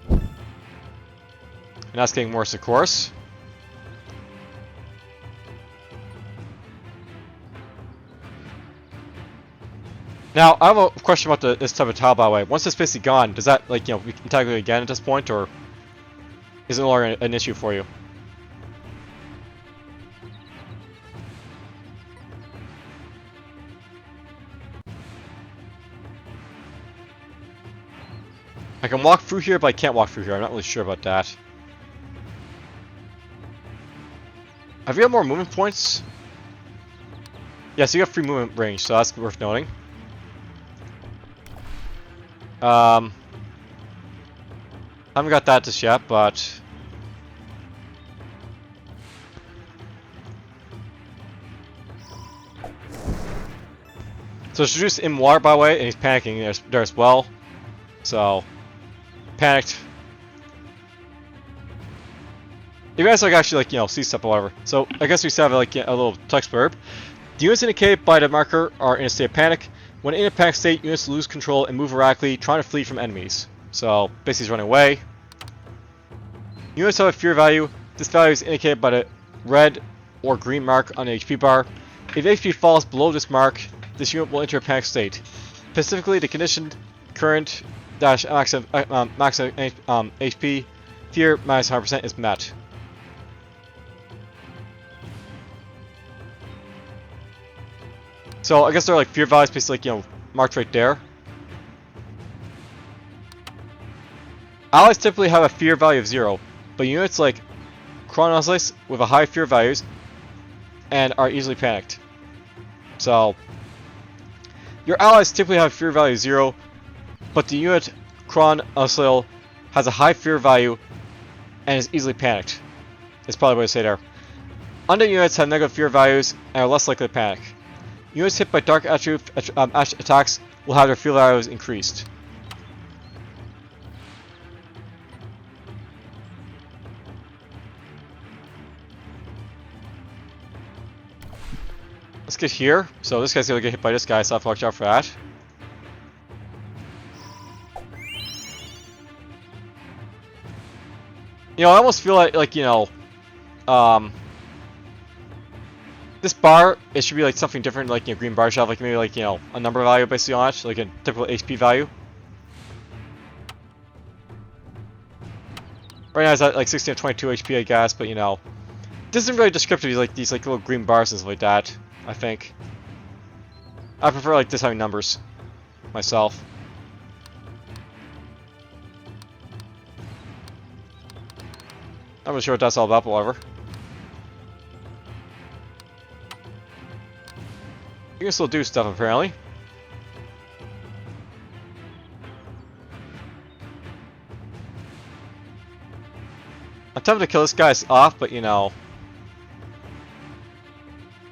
And that's getting worse, of course. Now, I have a question about this type of tile, by the way. Once it's basically gone, does that, like, we can tackle it again at this point, or is it no longer an issue for you? I can walk through here, but I can't walk through here. I'm not really sure about that. Have you got more movement points? Yeah, so you got free movement range, so that's worth noting. Haven't got that just yet, but so it's reduced in water, by the way, and he's panicking there as well. So panicked. You guys like actually like see stuff or whatever. So I guess we still have like a little text blurb. The units indicated by the marker are in a state of panic. When in a panic state, units lose control and move erratically, trying to flee from enemies. So basically he's running away. Units have a fear value. This value is indicated by the red or green mark on the HP bar. If HP falls below this mark, this unit will enter a panic state. Specifically, the conditioned current dash max HP fear minus 100% is met. So I guess they're like fear values, basically like, marked right there. Allies typically have a fear value of 0, but units like Chronoslice with a high fear values and are easily panicked. So your allies typically have a fear value of 0, but the unit Chronoslice has a high fear value and is easily panicked. That's probably what I say there. Undead units have negative fear values and are less likely to panic. Units hit by dark attribute attacks will have their fear values increased. Let's get here. So this guy's gonna get hit by this guy, so I have to watch out for that. I almost feel like this bar, it should be like something different, like green bar should have like maybe like a number value basically on it, like a typical HP value. Right now it's at like 16 to 22 HP, I guess, but this isn't really descriptive. Like these like little green bars and stuff like that. I think I prefer like this having numbers myself. I'm not sure what that's all about, but whatever. You can still do stuff, apparently. I'm tempted to kill this guy off, but going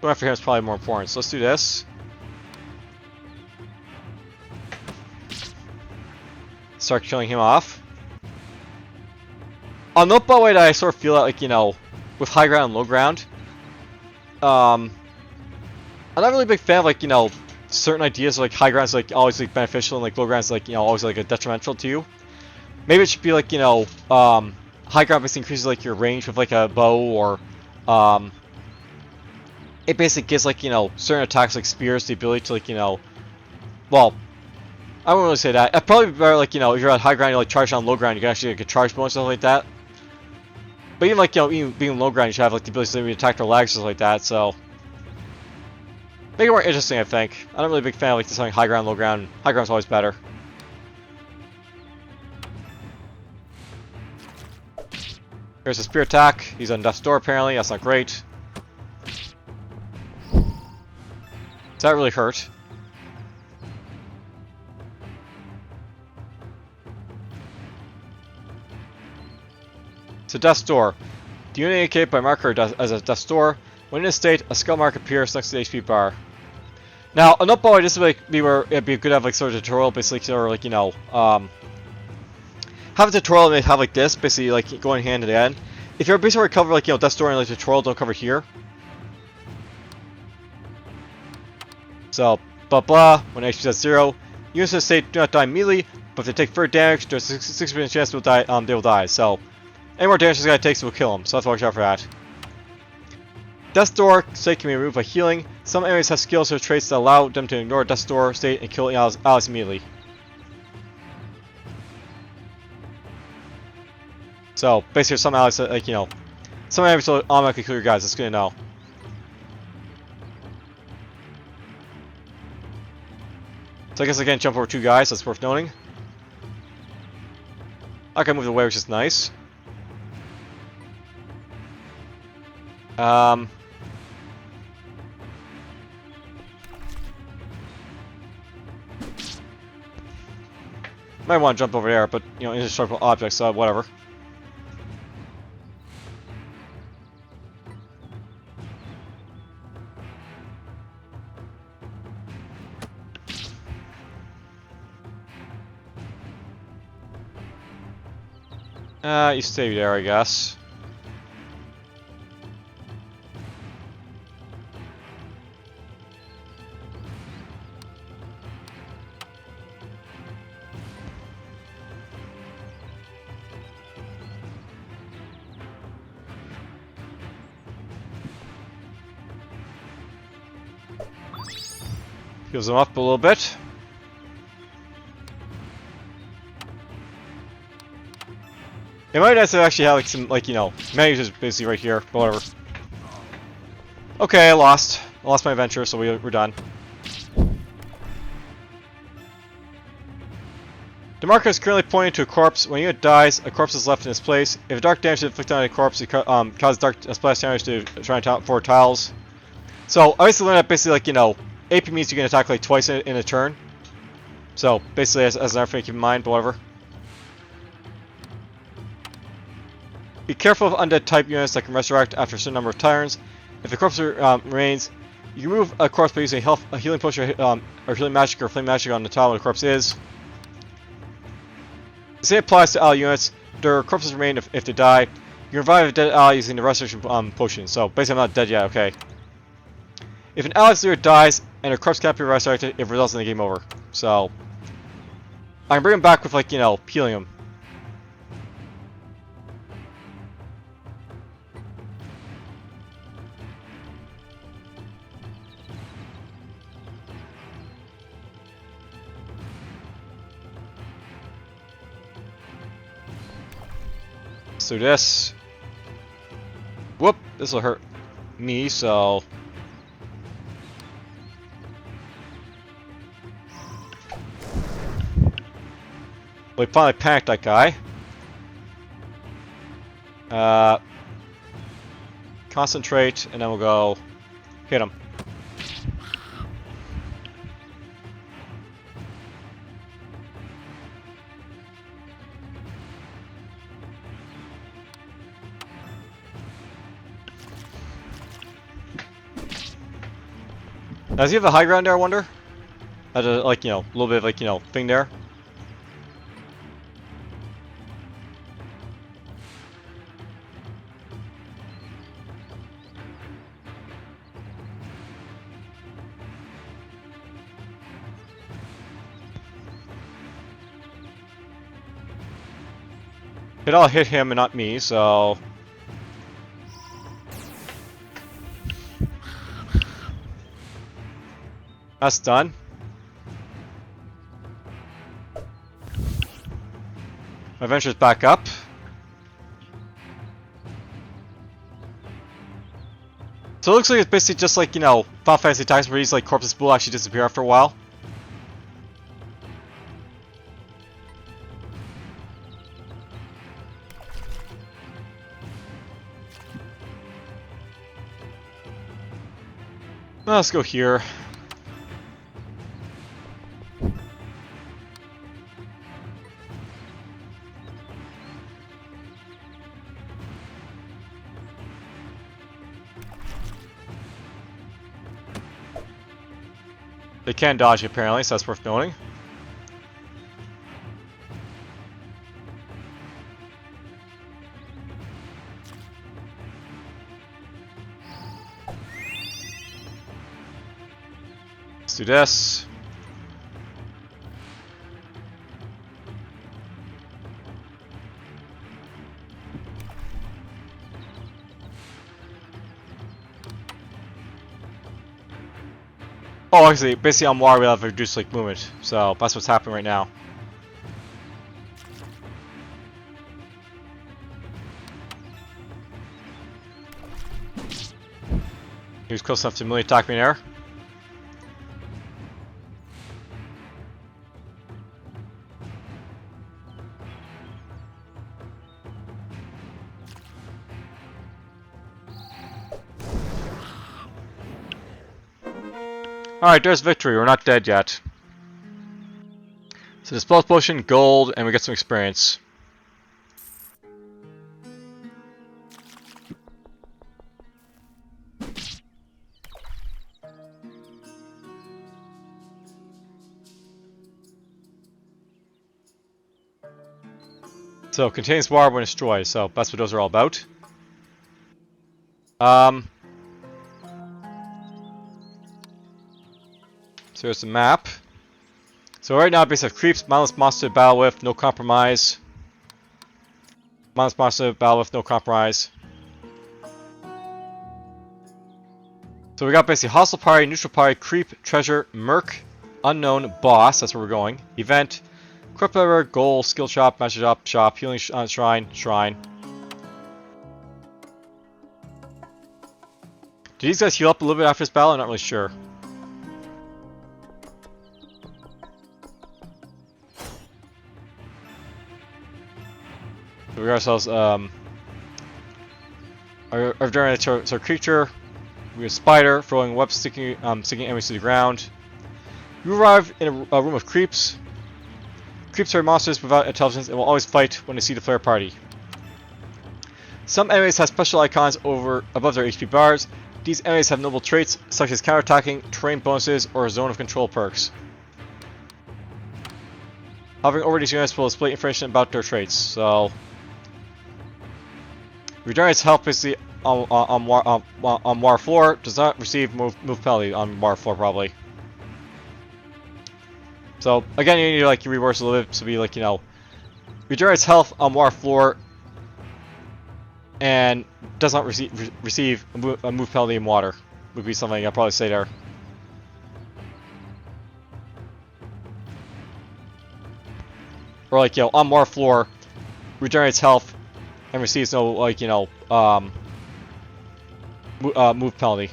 after him is probably more important. So let's do this. Start killing him off. I'll note, by the way, that I sort of feel like, with high ground and low ground, I'm not really a big fan of like certain ideas like high ground's like always like beneficial and like low ground's like always like a detrimental to you. Maybe it should be like high ground basically increases like your range with like a bow, or it basically gives like certain attacks like spears the ability to like well, I wouldn't really say that. It'd probably be better like if you're at high ground you like charge on low ground, you can actually get charge bonus and stuff like that. But even like even being low ground you should have like the ability to maybe attack their legs and stuff like that. So make it more interesting, I think. I'm not really a big fan of like this having high ground, low ground. High ground's always better. Here's a spear attack. He's on death's door apparently. That's not great. Does that really hurt? So death's door. The unit indicated by marker as a death's door. When in a state, a skull mark appears next to the HP bar. Now, a note, by this would like be where it'd be good to have like sort of tutorial, basically, or like have a tutorial and have like this, basically like going hand in hand. If you're basically cover like death's door and like tutorial, don't cover here. So blah blah. When HP is at 0, units in the state do not die immediately, but if they take further damage, there's a 60% chance they will die. They will die. So any more damage this guy takes will kill him. So let's watch out for that. Death's door state can be removed by healing. Some enemies have skills or traits that allow them to ignore Death's door state and kill allies immediately. So basically, some allies like some enemies will automatically kill your guys. That's good to know. So I guess I can't jump over 2 guys. That's worth noting. I can move away, which is nice. Might want to jump over there, but you know, indestructible objects, so whatever. You stay there, I guess. Heals them up a little bit. It might be nice to actually have like some, like, you know, menus basically right here, but whatever. Okay, I lost. I lost my adventure, so we're done. The marker is currently pointing to a corpse. When a unit dies, a corpse is left in its place. If a dark damage is inflicted on a corpse, it causes dark splash damage to try and for tiles. So, I basically learned that basically, like, you know, AP means you can attack like twice in a turn. So, basically, as an thing to keep in mind, but whatever. Be careful of undead type units that can resurrect after a certain number of turns. If the corpse remains, you can remove a corpse by using a healing potion or healing magic or flame magic on the tile where the corpse is. The same applies to ally units. Their corpses remain if they die. You can revive a dead ally using the resurrection potion. So basically, I'm not dead yet. Okay. If an ally's leader dies and their corpse can't be resurrected, it results in the game over. So I can bring him back with, like, you know, healing him. Let's do this. Whoop! This will hurt me, so. We finally panicked that guy. Concentrate, and then we'll go hit him. Does he have the high ground there, I wonder? Has a, like, you know, a little bit of, like, you know, thing there. It all hit him and not me, so. That's done. My adventure's back up. So it looks like it's basically just like, you know, Final Fantasy Tactics where these like corpses will actually disappear after a while. Well, let's go here. They can dodge apparently, so that's worth noting. Let's do this. Oh, actually, basically on water we have reduced like movement, so that's what's happening right now. He was close enough to melee attack me in air. Alright, there's victory. We're not dead yet. So dispel potion, gold, and we get some experience. So, contains water when destroyed, so that's what those are all about. So here's the map. So right now, base have creeps, mindless monster to battle with, no compromise. Mindless monster to battle with, no compromise. So we got basically hostile party, neutral party, creep, treasure, merc, unknown, boss, that's where we're going. Event, corrupt lever, goal, skill shop, master shop, healing shrine, shrine. Do these guys heal up a little bit after this battle? I'm not really sure. So we got ourselves our generator creature. We have spider throwing webs, sticking enemies to the ground. You arrive in a room of creeps. Creeps are monsters without intelligence and will always fight when they see the player party. Some enemies have special icons above their HP bars. These enemies have noble traits such as counterattacking, terrain bonuses, or zone of control perks. Hovering over these units will display information about their traits. So, regenerates health basically on war floor. Does not receive move penalty on war floor probably. So again, you need to like reverse a little bit to be like, you know, regenerates health on war floor and does not receive a move penalty in water. Would be something I'd probably say there. Or like, you know, on war floor, regenerates health and receives no like, you know, move penalty.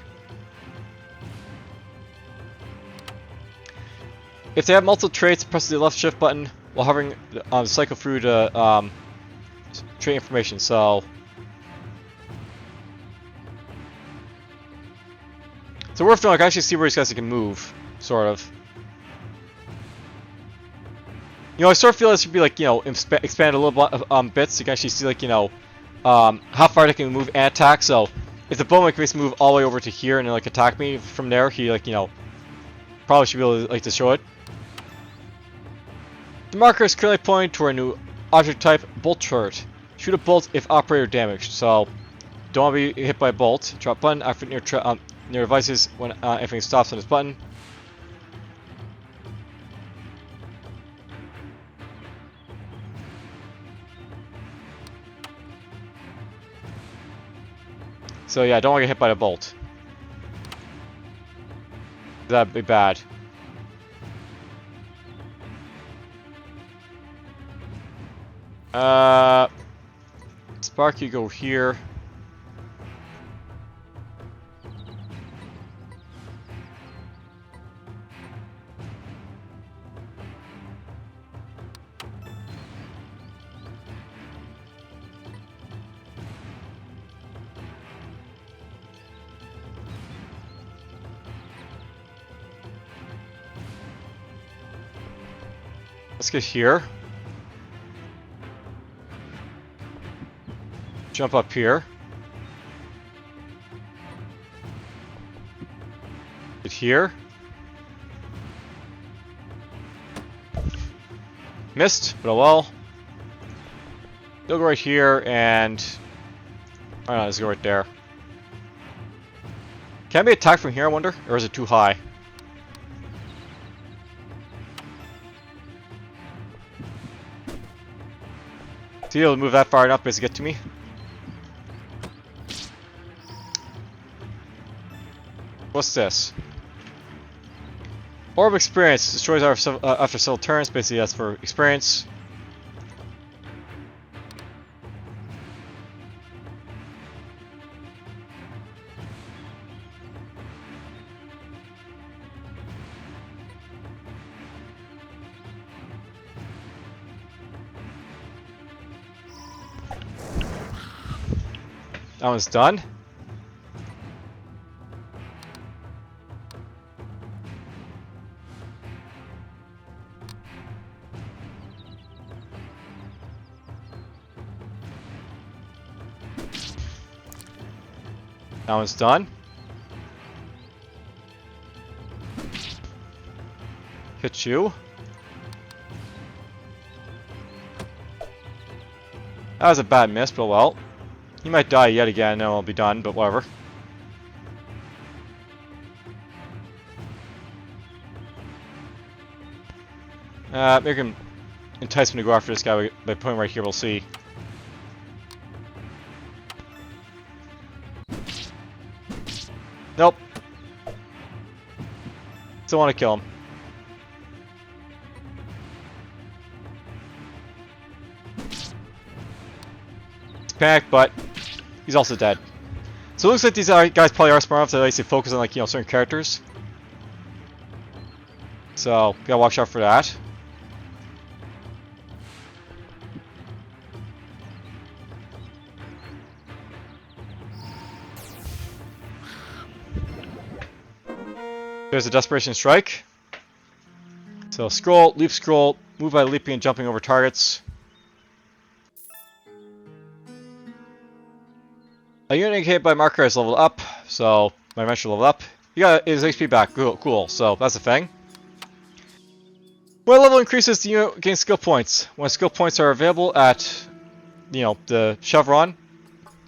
If they have multiple traits, press the left shift button while hovering cycle through to trait information. So worth doing. I can actually see where these guys can move, sort of. You know, I sort of feel this should be like, you know, expand a little bit so you can actually see like, you know, how far they can move and attack. So if the bowman can move all the way over to here and then like attack me from there, he like, you know, probably should be able to like destroy it. The marker is currently pointing to a new object type, bolt turret. Shoot a bolt if operator damaged. So don't want to be hit by a bolt. Drop button after near devices when everything stops on this button. So yeah, don't want to get hit by the bolt. That'd be bad. Spark, you go here. Let's get here. Jump up here. Get here. Missed, but oh well. They'll go right here and... I don't know, let's go right there. Can I be attacked from here, I wonder? Or is it too high? So you'll move that far enough to get to me. What's this? Orb experience destroys after several turns. Basically, that's for experience. That one's done. That one's done. Hit you. That was a bad miss, but well. You might die yet again, and then I'll be done, but whatever. Maybe I can entice me to go after this guy by putting right here, we'll see. Nope. Still want to kill him. He's panicked, but he's also dead. So it looks like these guys probably are smart enough to at least focus on, like, you know, certain characters. So gotta watch out for that. There's a Desperation Strike. So scroll, leap scroll, move by leaping and jumping over targets. A unit indicated by marker is leveled up, so my adventure leveled up. You got his HP back, cool, so that's the thing. When level increases, the unit gains skill points. When skill points are available at, you know, the chevron,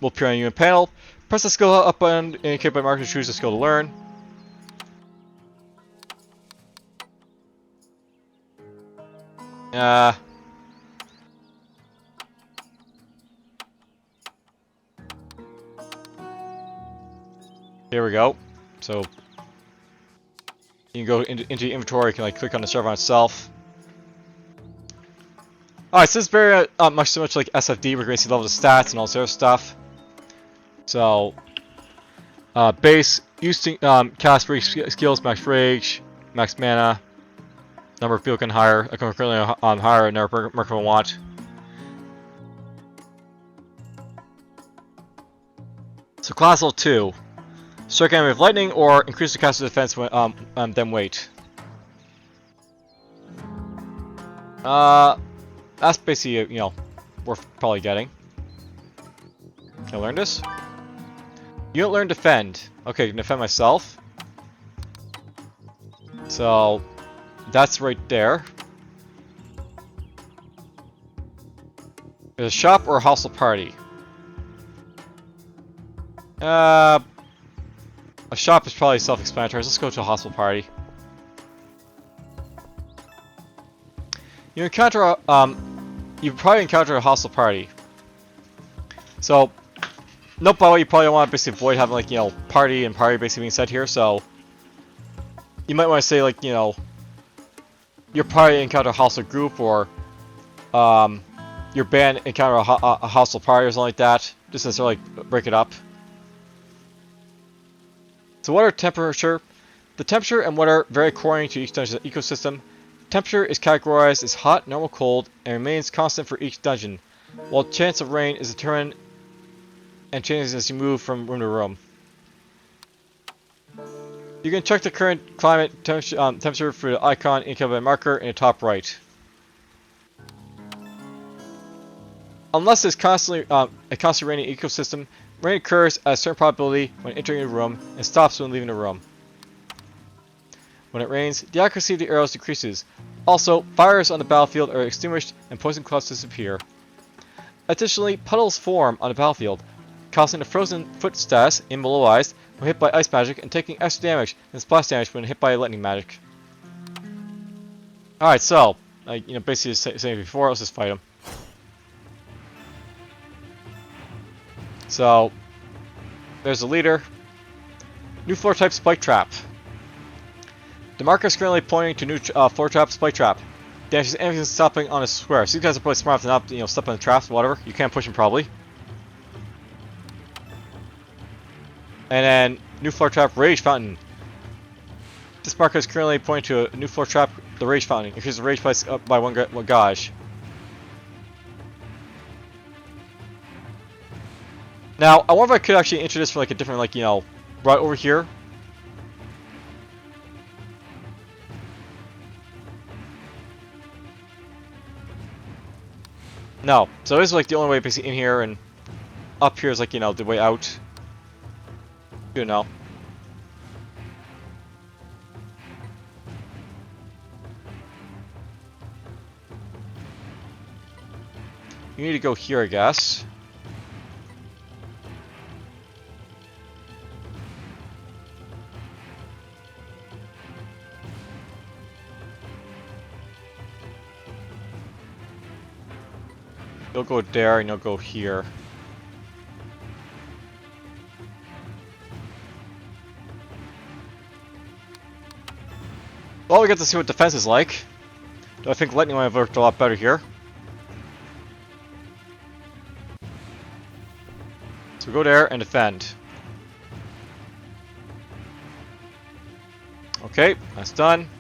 will appear on the unit panel. Press the skill up button indicated by marker to choose a skill to learn. Here we go. So you can go into your inventory. You can like click on the server itself. All right, so this is very much like SFD. We're going to see levels of stats and all this other stuff. So base, use cast rage skills, max rage, max mana, number of people can hire. I can currently hire a number of marker I want. So class level 2. Strike enemy with lightning or increase the caster's defense when then wait. That's basically, you know, worth probably getting. Can I learn this? You don't learn defend. Okay, I can defend myself. So that's right there. There's a shop or a hostile party. A shop is probably self-explanatory. Let's go to a hostile party. You encounter you probably encounter a hostile party. So, note by the way, you probably want to basically avoid having like, you know, party and party basically being said here. So, you might want to say like, you know, your party encounter a hostile group, or your band encounter a hostile party or something like that. Just to sort of like break it up. So water temperature. The temperature and water vary according to each dungeon's ecosystem. Temperature is categorized as hot, normal, cold, and remains constant for each dungeon, while chance of rain is determined and changes as you move from room to room. You can check the current climate temperature for the icon indicated by marker in the top right. Unless it's constantly a constantly raining ecosystem, rain occurs at a certain probability when entering a room and stops when leaving the room. When it rains, the accuracy of the arrows decreases. Also, fires on the battlefield are extinguished and poison clouds disappear. Additionally, puddles form on the battlefield, causing the frozen foot status immobilized when hit by ice magic and taking extra damage and splash damage when hit by lightning magic. Alright, so, you know, basically saying before, let's just fight him. So, there's a leader. New floor type spike trap. The marker is currently pointing to new floor trap spike trap. Damages anything stopping on a square. So these guys are probably smart enough to not, you know, step on the traps, whatever. You can't push them probably. And then new floor trap rage fountain. This marker is currently pointing to a new floor trap, the rage fountain. Increases the rage price up by one gauge. Now, I wonder if I could actually enter this for like a different, like, you know, right over here. No. So this is like the only way basically in here, and up here is like, you know, the way out. You know. You need to go here, I guess. You'll go there and you'll go here. Well, we get to see what defense is like. I think lightning might have worked a lot better here. So go there and defend. Okay, that's done.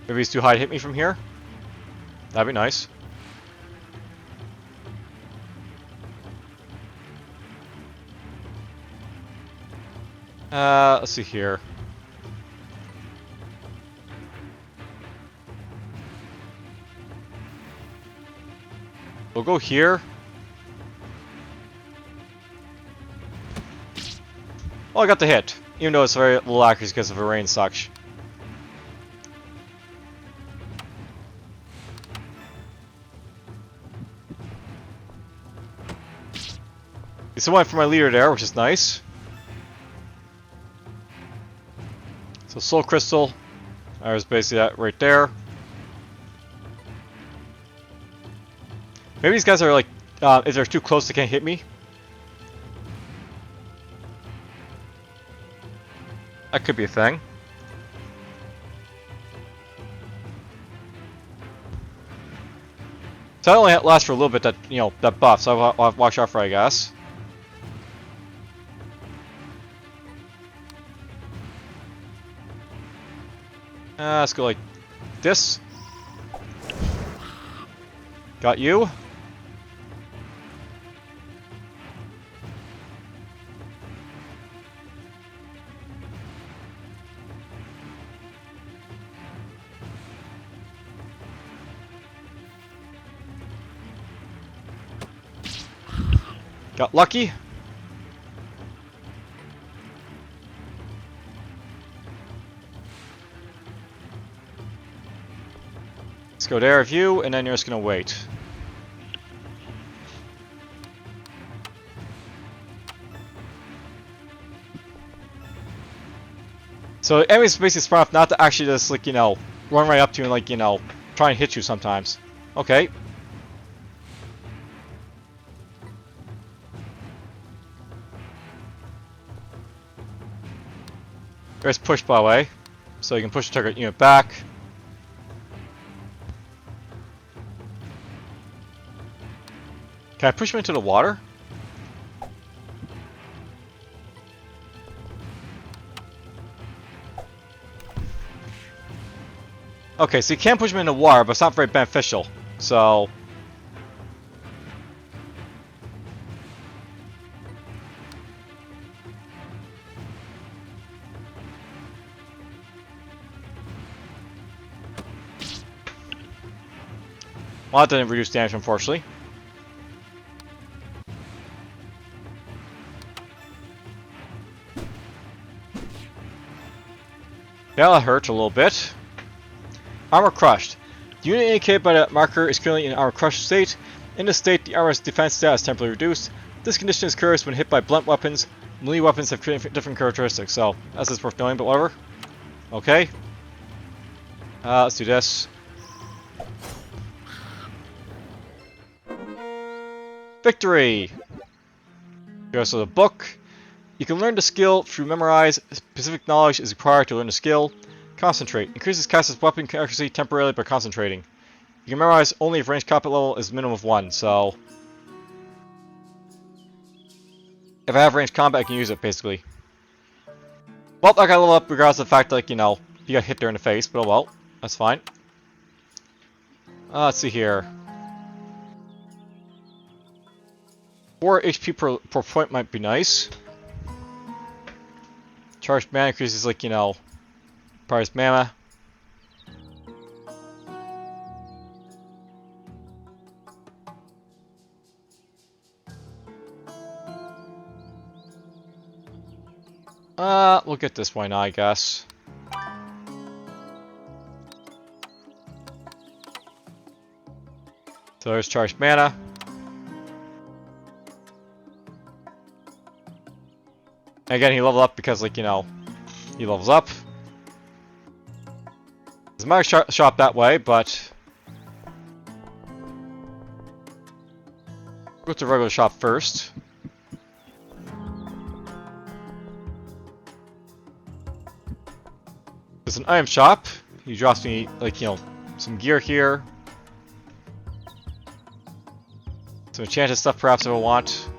Maybe he's too high to hit me from here. That'd be nice. Let's see here. We'll go here. Oh, I got the hit. Even though it's very little accuracy because of a rain such. He still went for my leader there, which is nice. So Soul Crystal. There's basically that right there. Maybe these guys are like, if they're too close, they can't hit me. That could be a thing. So that only lasts for a little bit, that, you know, that buff, so I'll have to watch out for, I guess. Let's go like this. Got you. Got lucky. Let's go there with you, and then you're just gonna wait. So enemies basically spawn off not to actually just, like, you know, run right up to you and, like, you know, try and hit you sometimes. Okay. There's push, by the way. So you can push the target unit back. Can I push him into the water? Okay, so you can push him into water, but it's not very beneficial. So... well, that didn't reduce damage, unfortunately. Yeah, that hurt a little bit. Armor crushed. The unit indicated by the marker is currently in an armor crushed state. In this state, the armor's defense status is temporarily reduced. This condition is cursed when hit by blunt weapons. Melee weapons have different characteristics, so that's just worth knowing, but whatever. Okay. Let's do this. Victory! Here's the book. You can learn the skill through memorize. Specific knowledge is required to learn the skill. Concentrate. Increases cast's weapon accuracy temporarily by concentrating. You can memorize only if range combat level is minimum of 1, so... if I have range combat, I can use it, basically. Well, I got level up regardless of the fact that, like, you know, you got hit there in the face, but oh well. That's fine. Let's see here. 4 HP per point might be nice. Charged mana increases, like, you know, price mana. We'll get this one now, I guess. So there's charged mana. And again, he leveled up because, like, you know, he levels up. There's a magic shop that way, but go to the regular shop first. There's an item shop. He drops me, like, you know, some gear here. Some enchanted stuff, perhaps, if I want.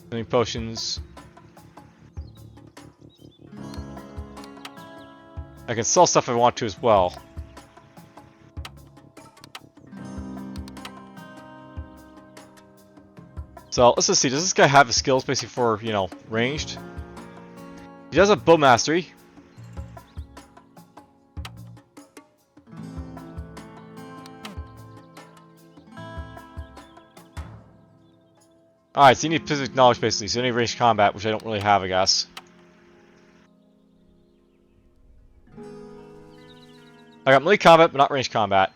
Healing potions. I can sell stuff if I want to as well. So let's just see, does this guy have the skills basically for, you know, ranged? He does have bow mastery. Alright, so you need physical knowledge basically, so you need ranged combat, which I don't really have, I guess. I got melee combat, but not ranged combat.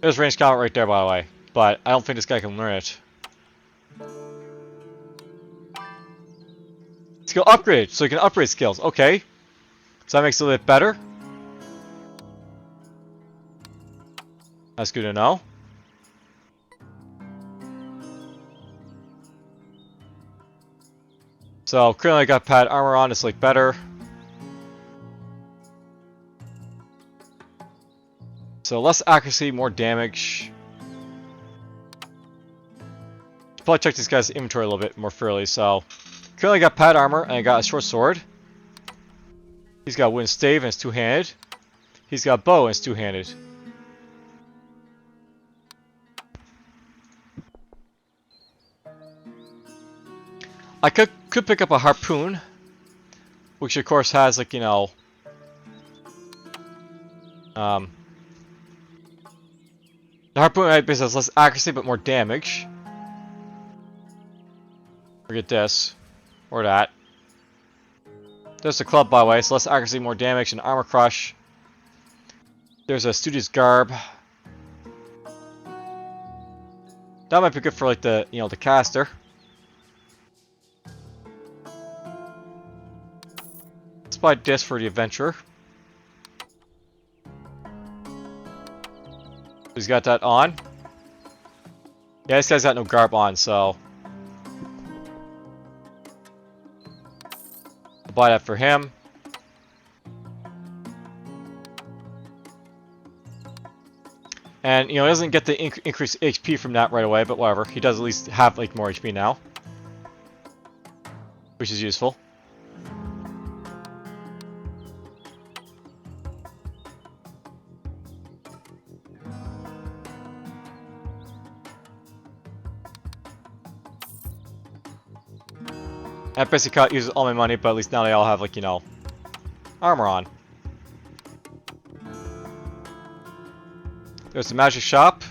There's ranged combat right there, by the way, but I don't think this guy can learn it. Skill upgrade, so you can upgrade skills. Okay, so that makes it a little bit better. That's good to know. So currently I got pad armor on, it's like better. So less accuracy, more damage. Should probably check this guy's inventory a little bit more thoroughly. So currently I got pad armor and I got a short sword. He's got wooden stave and it's two-handed. He's got bow and it's two-handed. I could pick up a harpoon, which of course has, like, you know, the harpoon basically has less accuracy but more damage. Forget this or that. There's a club, by the way, so less accuracy, more damage, and armor crush. There's a studio's garb. That might be good for, like, the, you know, the caster. Buy disc for the adventurer. He's got that on. Yeah, this guy's got no garb on, so I'll buy that for him. And, you know, he doesn't get the increased HP from that right away, but whatever. He does at least have, like, more HP now, which is useful. I basically uses all my money, but at least now they all have, like, you know, armor on. There's the magic shop.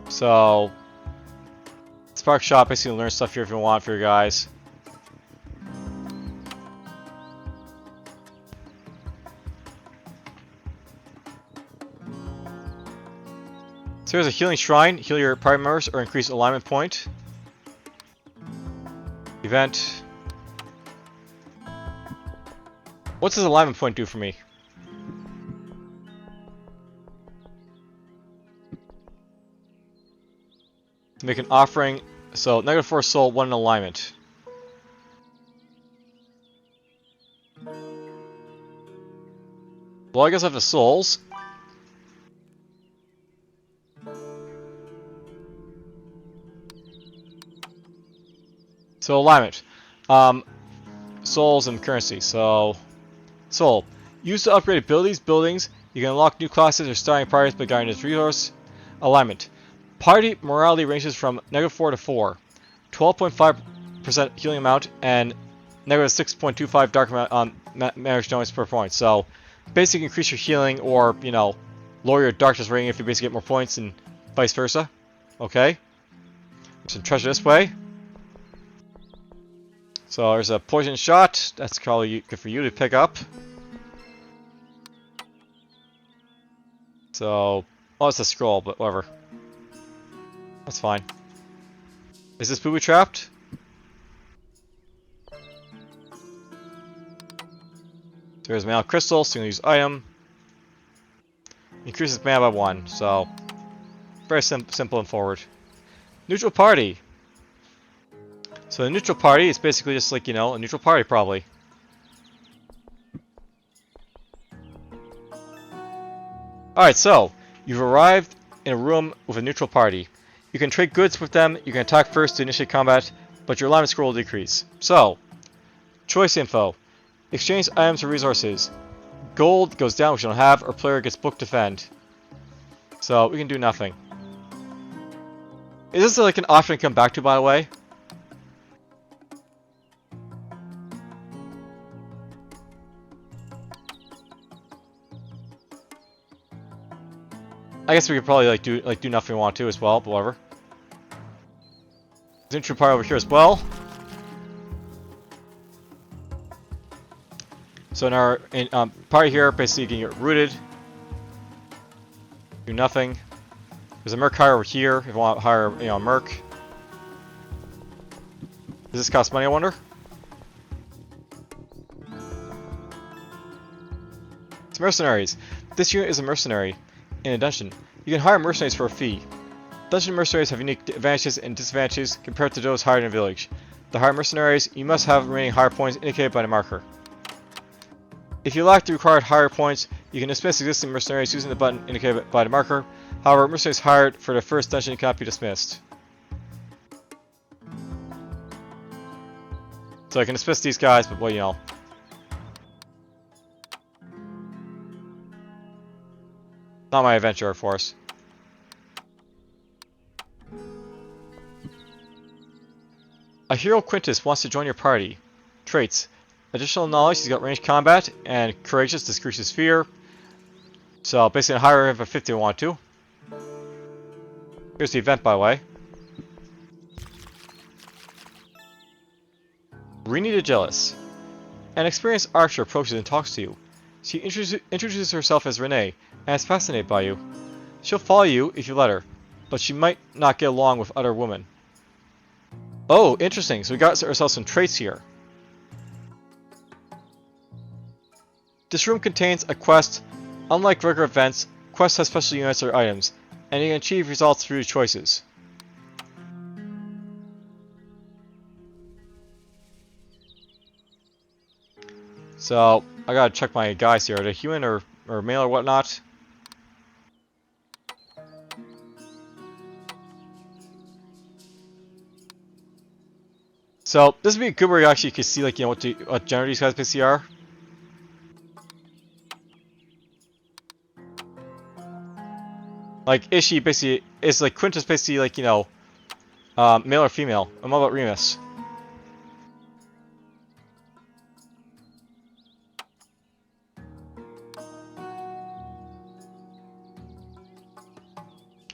So, Spark shop, basically learn stuff here if you want for your guys. So here's a healing shrine. Heal your party members or increase alignment point. Event. What's this alignment point do for me? Make an offering. So -4 soul, 1 in alignment. Well, I guess I have the souls. So alignment, souls and currency. So soul, used to upgrade abilities, buildings. You can unlock new classes or starting parties by guarding this resource. Alignment, party morality ranges from -4 to 4, 12.5% healing amount, and negative 6.25 dark damage damage per point. So, basically increase your healing or, you know, lower your darkness rating if you basically get more points and vice versa. Okay. There's some treasure this way. So there's a poison shot. That's probably good for you to pick up. So, well, it's a scroll, but whatever. That's fine. Is this booby trapped? There's mana crystal, single use item. Increases mana by 1, so very simple and forward. Neutral party. So the neutral party is basically just like, you know, a neutral party probably. Alright, so you've arrived in a room with a neutral party. You can trade goods with them, you can attack first to initiate combat, but your alignment score will decrease. So, choice info. Exchange items or resources. Gold goes down, which you don't have, or player gets book defend. So, we can do nothing. Is this like an option to come back to, by the way? I guess we could probably do nothing we want to as well, but whatever. There's an neutral party over here as well. So in our party here, basically you can get rooted. Do nothing. There's a merc hire over here if you want to hire, you know, a merc. Does this cost money, I wonder? It's mercenaries. This unit is a mercenary in a dungeon. You can hire mercenaries for a fee. Dungeon mercenaries have unique advantages and disadvantages compared to those hired in a village. To hire mercenaries, you must have remaining hire points indicated by the marker. If you lack the required hire points, you can dismiss existing mercenaries using the button indicated by the marker. However, mercenaries hired for the first dungeon cannot be dismissed. So I can dismiss these guys, but well, you know. Not my adventurer force. A hero Quintus wants to join your party. Traits. Additional knowledge, he's got ranged combat, and courageous, decreases fear. So basically hire him for 50 if you want to. Here's the event, by the way. Rini the Jealous. An experienced archer approaches and talks to you. She introduces herself as Renee, and is fascinated by you. She'll follow you if you let her, but she might not get along with other women. Oh, interesting. So we got ourselves some traits here. This room contains a quest. Unlike regular events, quests have special units or items, and you can achieve results through choices. So, I gotta check my guys here. Are they human or male or whatnot? So, this would be good where you actually could see, like, you know, what gender these guys basically are. Like, is she basically, is like Quintus basically like, you know, male or female? And what about Remus?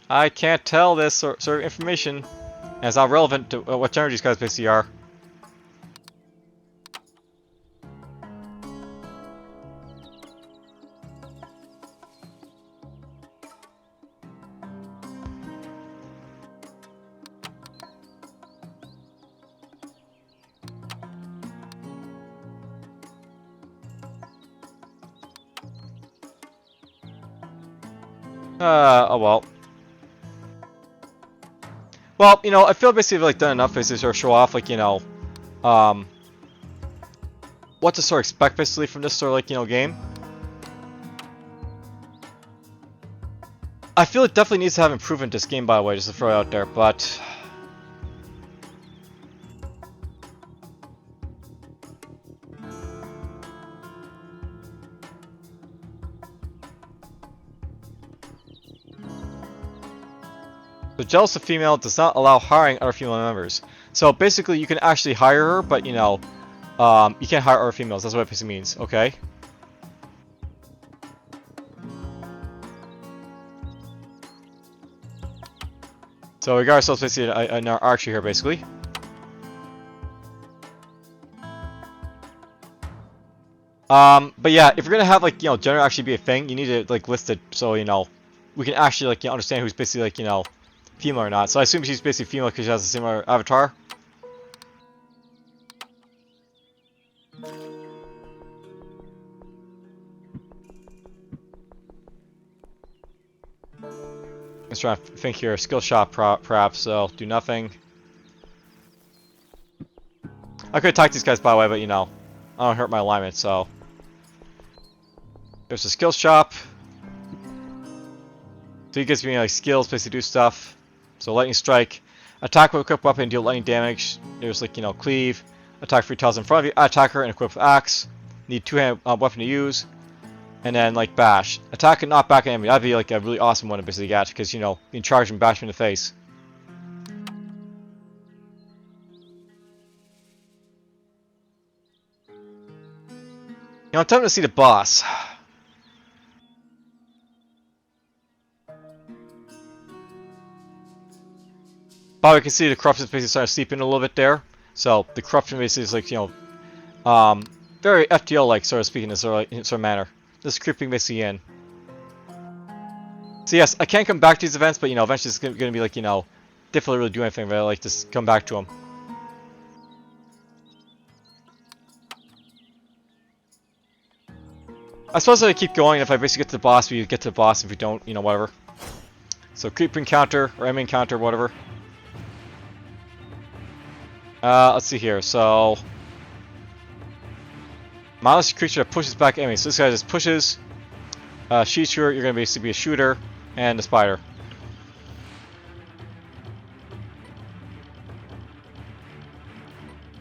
I can't tell this sort of information, and it's not relevant to what gender these guys basically are. Oh well. Well, you know, I feel basically like done enough basically to sort of show off, like, you know, what to sort of expect basically from this sort of like, you know, game. I feel it definitely needs to have improvement this game, by the way, just to throw it out there, but the Jealous of Female does not allow hiring other female members. So basically you can actually hire her, but you know, You can't hire other females. That's what it basically means. Okay. So we got ourselves basically an archer here, basically. But yeah, if you're gonna have like gender actually be a thing, you need to like list it so we can actually like understand who's basically like female or not. So I assume she's basically female because she has a similar avatar. Let's try to think here. Skill shot, perhaps. So do nothing. I could attack these guys by the way, but I don't hurt my alignment. So there's a skill shop. So he gives me like skills, basically do stuff. So lightning strike, attack with equipped weapon, deal lightning damage. There's like cleave, attack 3 tiles in front of you, attack her and equip with axe. Need two-hand weapon to use, and then like bash, attack and knock back an enemy. That'd be like a really awesome one to basically get because you can charge and bash him in the face. Time to see the boss. But we can see the corruption is basically starting to seep in a little bit there. So the corruption basically is like very FTL-like, sort of speaking, in this sort of manner. Just creeping basically in. So yes, I can come back to these events, but eventually it's going to be like difficult to really do anything. But I like just come back to them. I suppose I keep going. If I basically get to the boss, we get to the boss. If we don't, whatever. So creep encounter or enemy encounter, whatever. Let's see here. So mindless creature that pushes back enemies. So this guy just pushes. Sheet shooter, you're going to basically be a shooter, and a spider.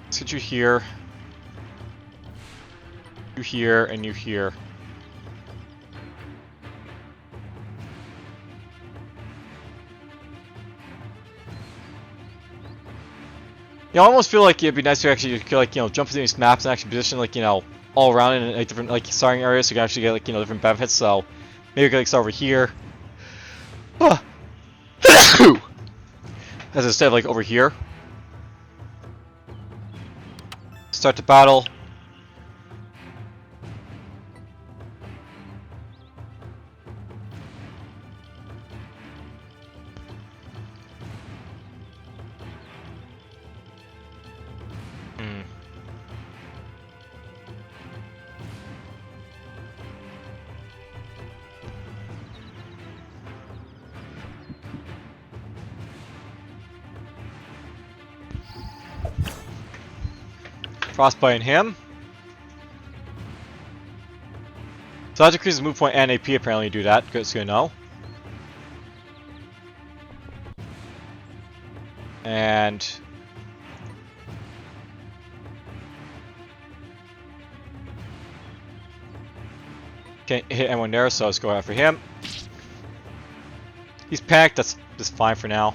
Let's get you here. You here, and you here. I almost feel like it'd be nice to actually like jump into these maps and actually position like all around in like different like starting areas so you can actually get like different benefits. So maybe we could like start over here. As instead of like over here. Start the battle. Frostbite him. So that decreases move point and AP apparently do that. Good to know. And can't hit anyone there, so let's go after him. He's panicked, that's just fine for now.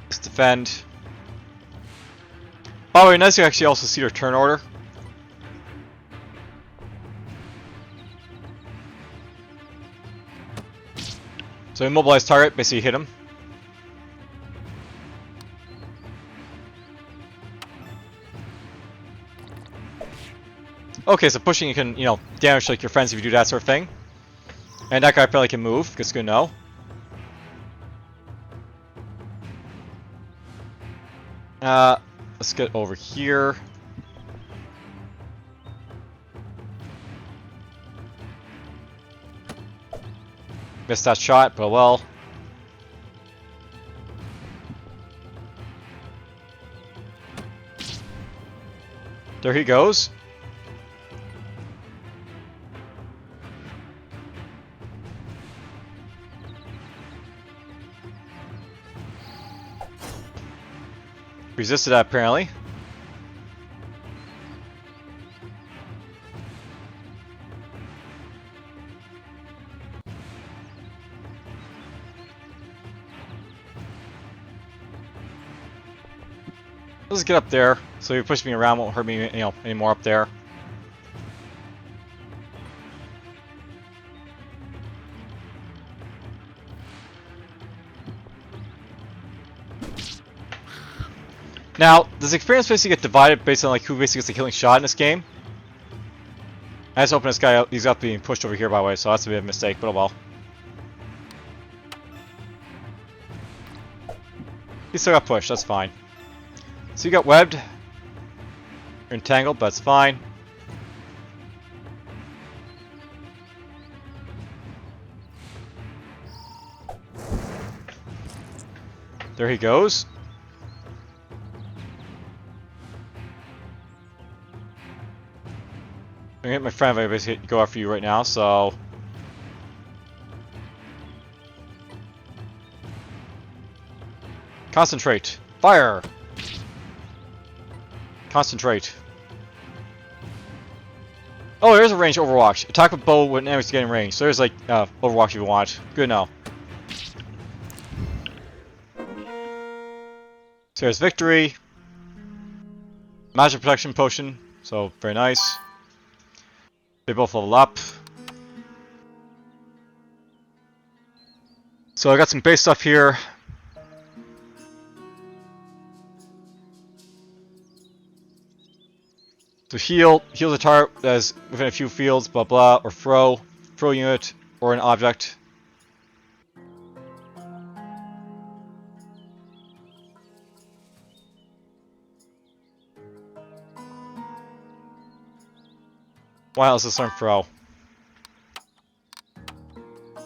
Let's defend. Oh, very nice to actually also see their turn order. So immobilize target, basically hit him. Okay, so pushing you can, damage like your friends if you do that sort of thing. And that guy apparently can move, that's good to know. Let's get over here. Missed that shot, but well. There he goes. Resisted that apparently. Let's get up there. So you push me around, won't hurt me, anymore up there. Now, does experience basically get divided based on like who basically gets the killing shot in this game? I just opened this guy up. He's up being pushed over here, by the way, so that's a bit of a mistake, but oh well. He still got pushed, that's fine. So you got webbed. You're entangled, but that's fine. There he goes. I'm gonna hit my friend if I basically go after you right now, so... Concentrate. Fire! Concentrate. Oh, there's a range Overwatch. Attack with bow when enemies get in range. So there's like Overwatch if you want. Good now. So there's victory. Magic protection potion. So very nice. They both level up. So I got some base stuff here. So heal the target as within a few fields, blah blah, or throw unit, or an object. Wow, let's just learn throw.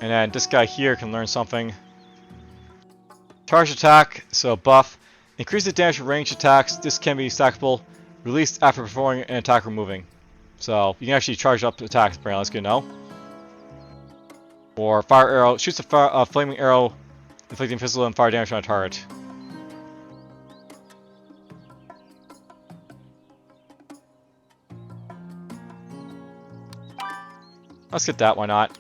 And then this guy here can learn something. Charge attack, so buff. Increase the damage for ranged attacks. This can be stackable. Released after performing an attack or moving. So you can actually charge up attacks, apparently. That's good to know. Or fire arrow. Shoots a flaming arrow, inflicting physical and fire damage on a target. Let's get that, why not?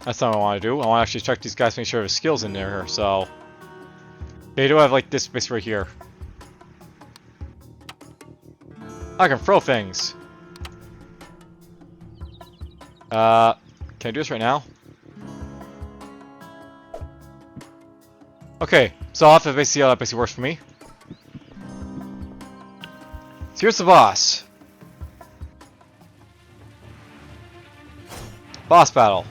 That's not what I want to do. I want to actually check these guys to make sure there's skills in there, so... They do have, like, this base right here. I can throw things! Can I do this right now? Okay, so I'll have to basically see how that basically works for me. So here's the boss. Boss battle.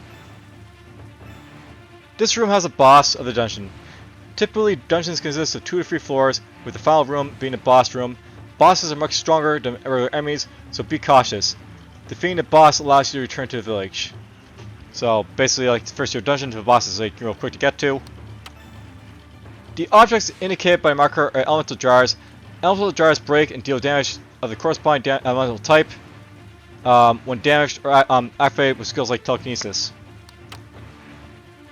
This room has a boss of the dungeon. Typically, dungeons consist of 2 to 3 floors, with the final room being the boss room. Bosses are much stronger than regular enemies, so be cautious. Defeating the boss allows you to return to the village. So basically, like first your dungeon to the boss is like real quick to get to. The objects indicated by marker are elemental jars. Elemental jars break and deal damage of the corresponding elemental type when damaged or activated with skills like telekinesis.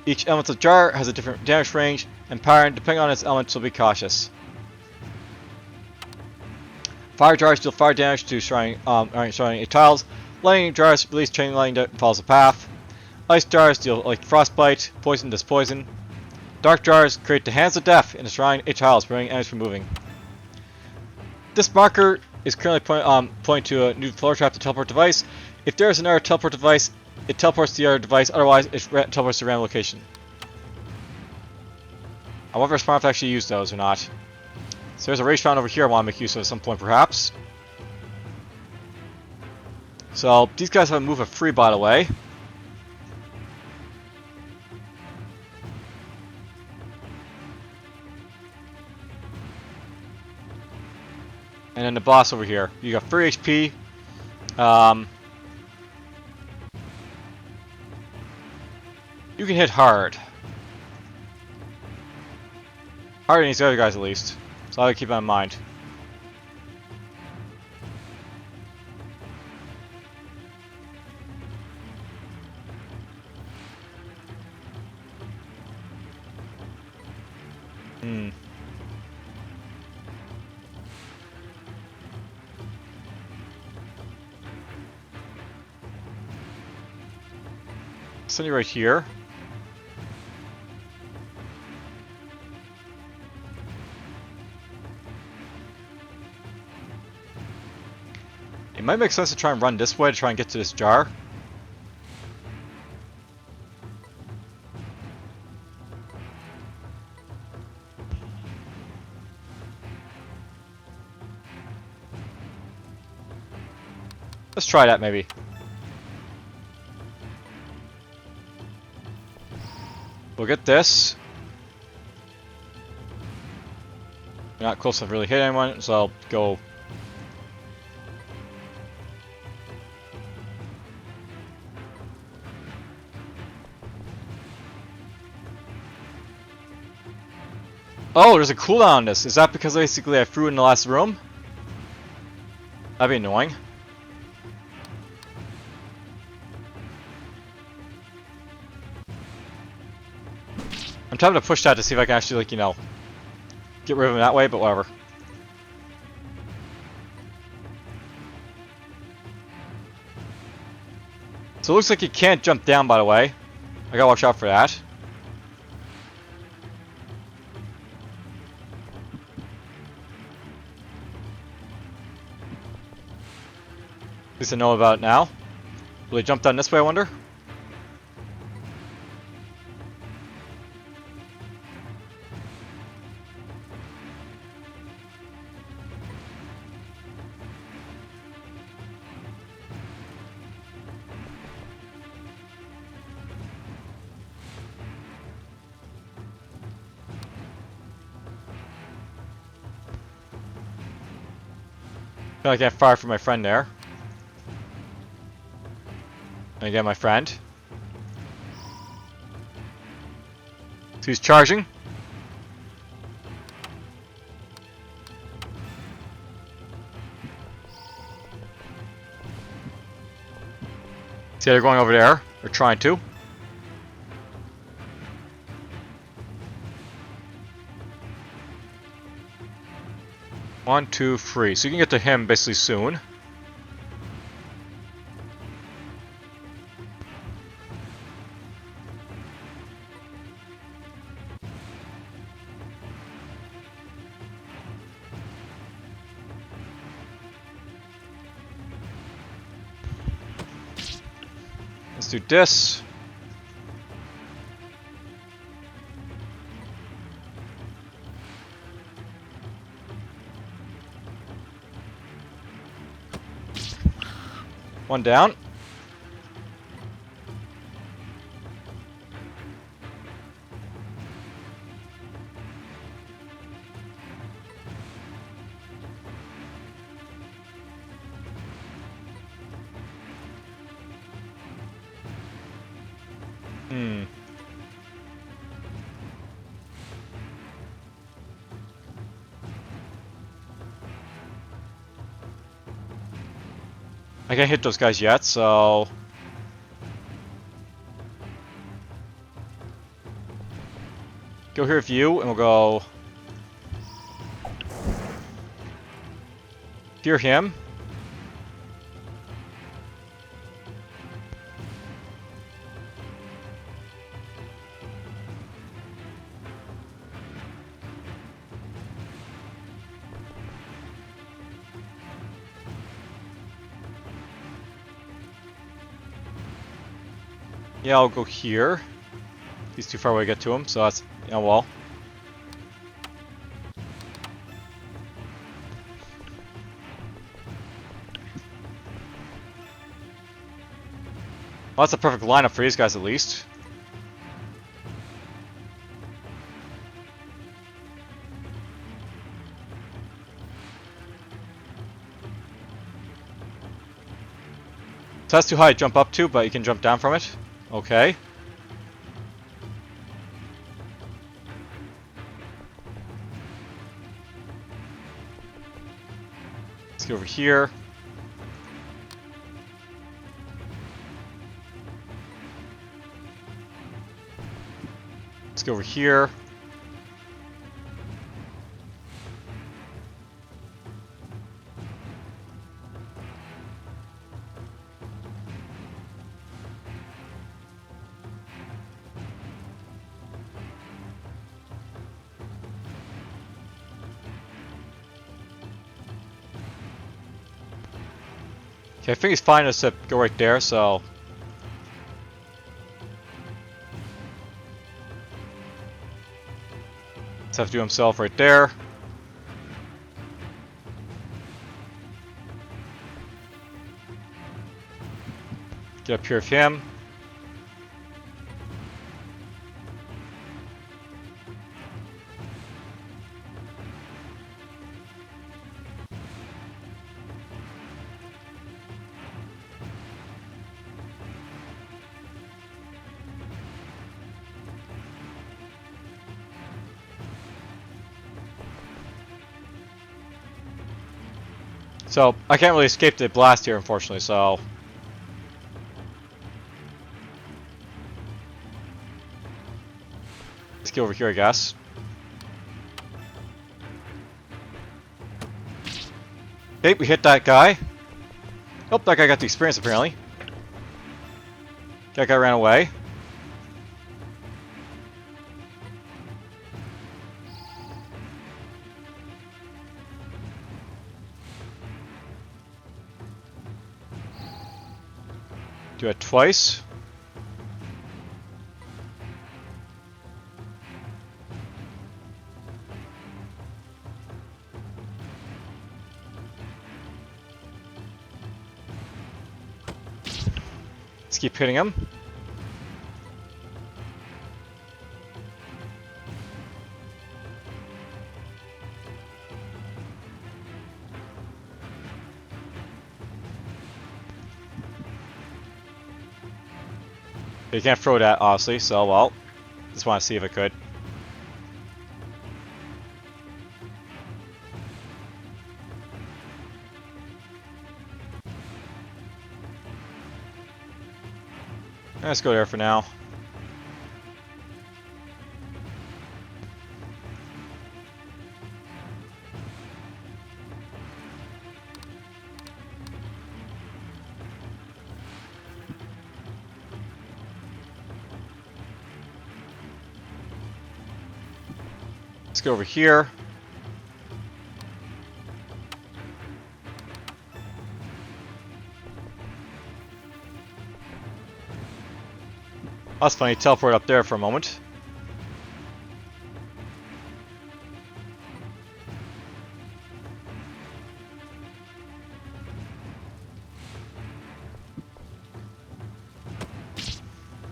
Each elemental jar has a different damage range and pattern depending on its element, so be cautious. Fire jars deal fire damage to surrounding 8 tiles. Lightning jars release chain lightning that follows a path. Ice jars deal like frostbite. Poison does poison. Dark jars create the hands of death in the surrounding 8 tiles, preventing enemies from moving. This marker is currently pointing to a new floor trap to teleport device. If there is another teleport device, it teleports to the other device, otherwise it teleports to a random location. I wonder if Smart actually use those or not. So there's a rage fountain over here I want to make use of at some point perhaps. So these guys have a move of free, by the way. And then the boss over here. You got free HP. You can hit hard. Harder than these other guys at least. So I gotta keep that in mind. Hmm. Send you right here. It might make sense to try and run this way to try and get to this jar. Let's try that maybe. We'll get this. We're not close enough to really hit anyone, so I'll go. Oh, there's a cooldown on this. Is that because basically I threw it in the last room? That'd be annoying. I'm trying to push that to see if I can actually, like, you know, get rid of him that way, but whatever. So it looks like you can't jump down, by the way. I gotta watch out for that. At least I know about it now. Will he jump down this way, I wonder? I can't fire for my friend there. And again, my friend. So he's charging. See, they're going over there. They're trying to. One, two, three. So you can get to him basically soon. Let's do this. One down. I can't hit those guys yet, so... Go here with you, and we'll go... Fear him. Yeah, I'll go here. He's too far away to get to him, so that's... Yeah, well. Well, that's a perfect lineup for these guys, at least. So that's too high to jump up to, but you can jump down from it. Okay. Let's go over here. Let's go over here. Okay, I think he's fine us to go right there, so... Let's have to do himself right there. Get up here with him. So, I can't really escape the blast here, unfortunately, so... Let's get over here, I guess. Okay, we hit that guy. Oh, that guy got the experience, apparently. That guy ran away. Do it twice. Let's keep hitting him. You can't throw that, obviously, so, well, just want to see if I could. Let's go there for now. Let's go over here. That's funny, teleport up there for a moment.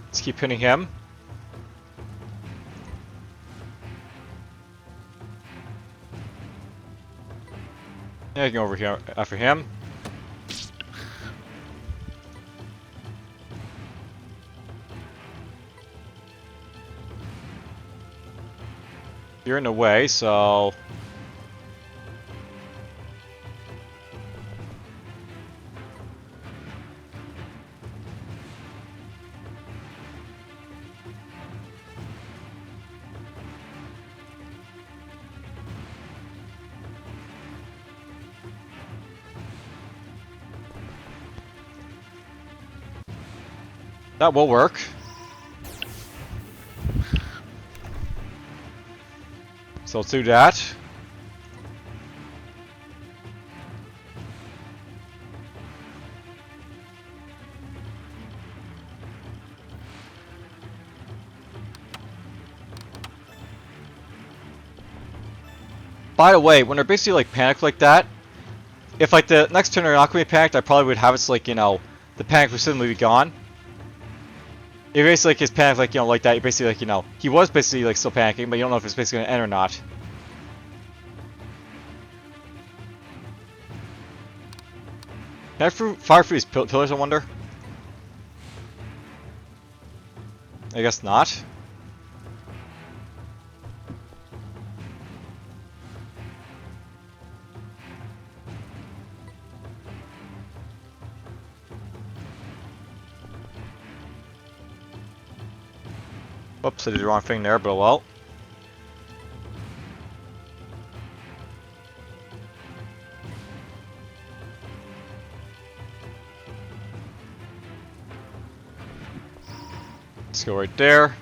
Let's keep hitting him. Yeah, I can go over here after him. You're in the way, so... That will work. So let's do that. By the way, when they're basically like panicked like that, if like the next turn they're not going to be panicked, I probably would have it so, like, you know, the panic would suddenly be gone. If basically like his panic, like, you know, like that, you basically like, you know, he was basically like still panicking, but you don't know if it's basically going to end or not. Can I fire through these pillars, I wonder? I guess not. Oops, I did the wrong thing there, but well. Let's go right there.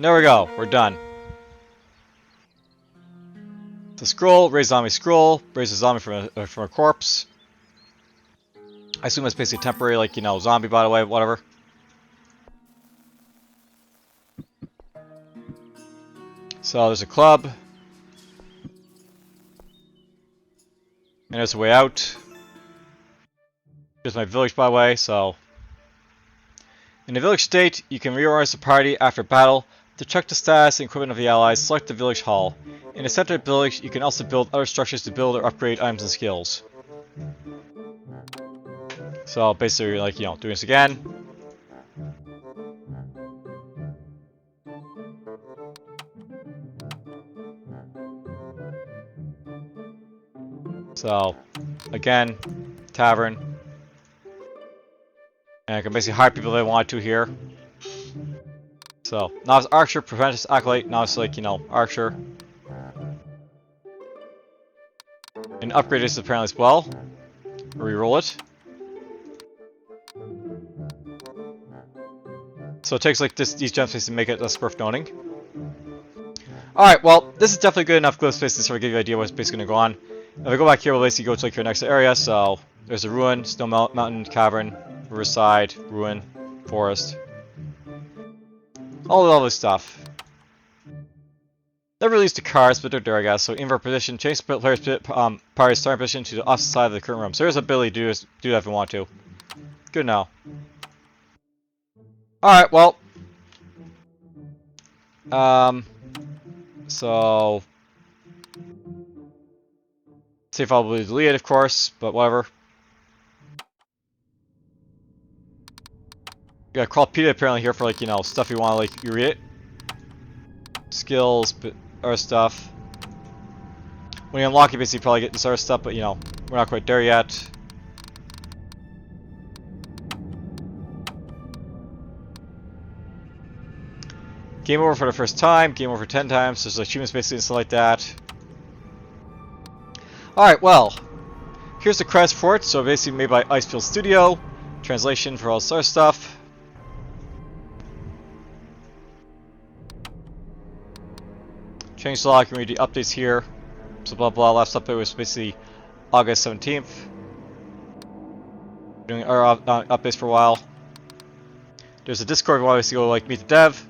And there we go. We're done. The scroll, raise zombie scroll, raise a zombie from a corpse. I assume it's basically temporary, like, you know, zombie, by the way, whatever. So there's a club. And there's a way out. Here's my village, by the way, so... In the village state, you can reorganize the party after battle to check the status and equipment of the allies, select the village hall. In the center of the village, you can also build other structures to build or upgrade items and skills. So basically, like, you know, doing this again. So, again, tavern. And I can basically hire people that I want to here. So, novice archer, preventist acolyte, novice, like, you know, archer. And upgrade this apparently as well. Reroll it. So it takes like these gem spaces to make it less worth noting. Alright, well, this is definitely good enough glow space to sort of give you an idea what's basically going to go on. If I go back here, we'll basically go to like your next area. So there's a ruin, snow mountain, cavern, riverside, ruin, forest. All this stuff. Never released the cards, but they're there, I guess. So invert position, change the player's party's starting position to the opposite side of the current room. So there's an ability to do that if you want to. Good now. Alright, well. So. Save file will be deleted, of course, but whatever. You got Crawlpedia apparently here for, like, you know, stuff you want to, like, you read it. Skills, but other stuff. When you unlock it, basically, you probably get this other stuff, but, you know, we're not quite there yet. Game over for the first time, game over 10 times, there's achievements basically and stuff like that. Alright, well, here's the credits for it. So basically made by Icefield Studio, translation for all this other stuff. Changelog, you can read the updates here. So blah blah, last update was basically August 17th. Doing our updates for a while. There's a Discord if you want to go like meet the dev.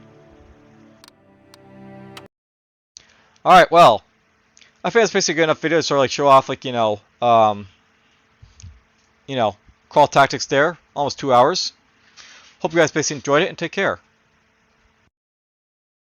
Alright, well, I think that's basically a good enough video to sort of like show off, like, you know, crawl tactics there. Almost 2 hours. Hope you guys basically enjoyed it and take care.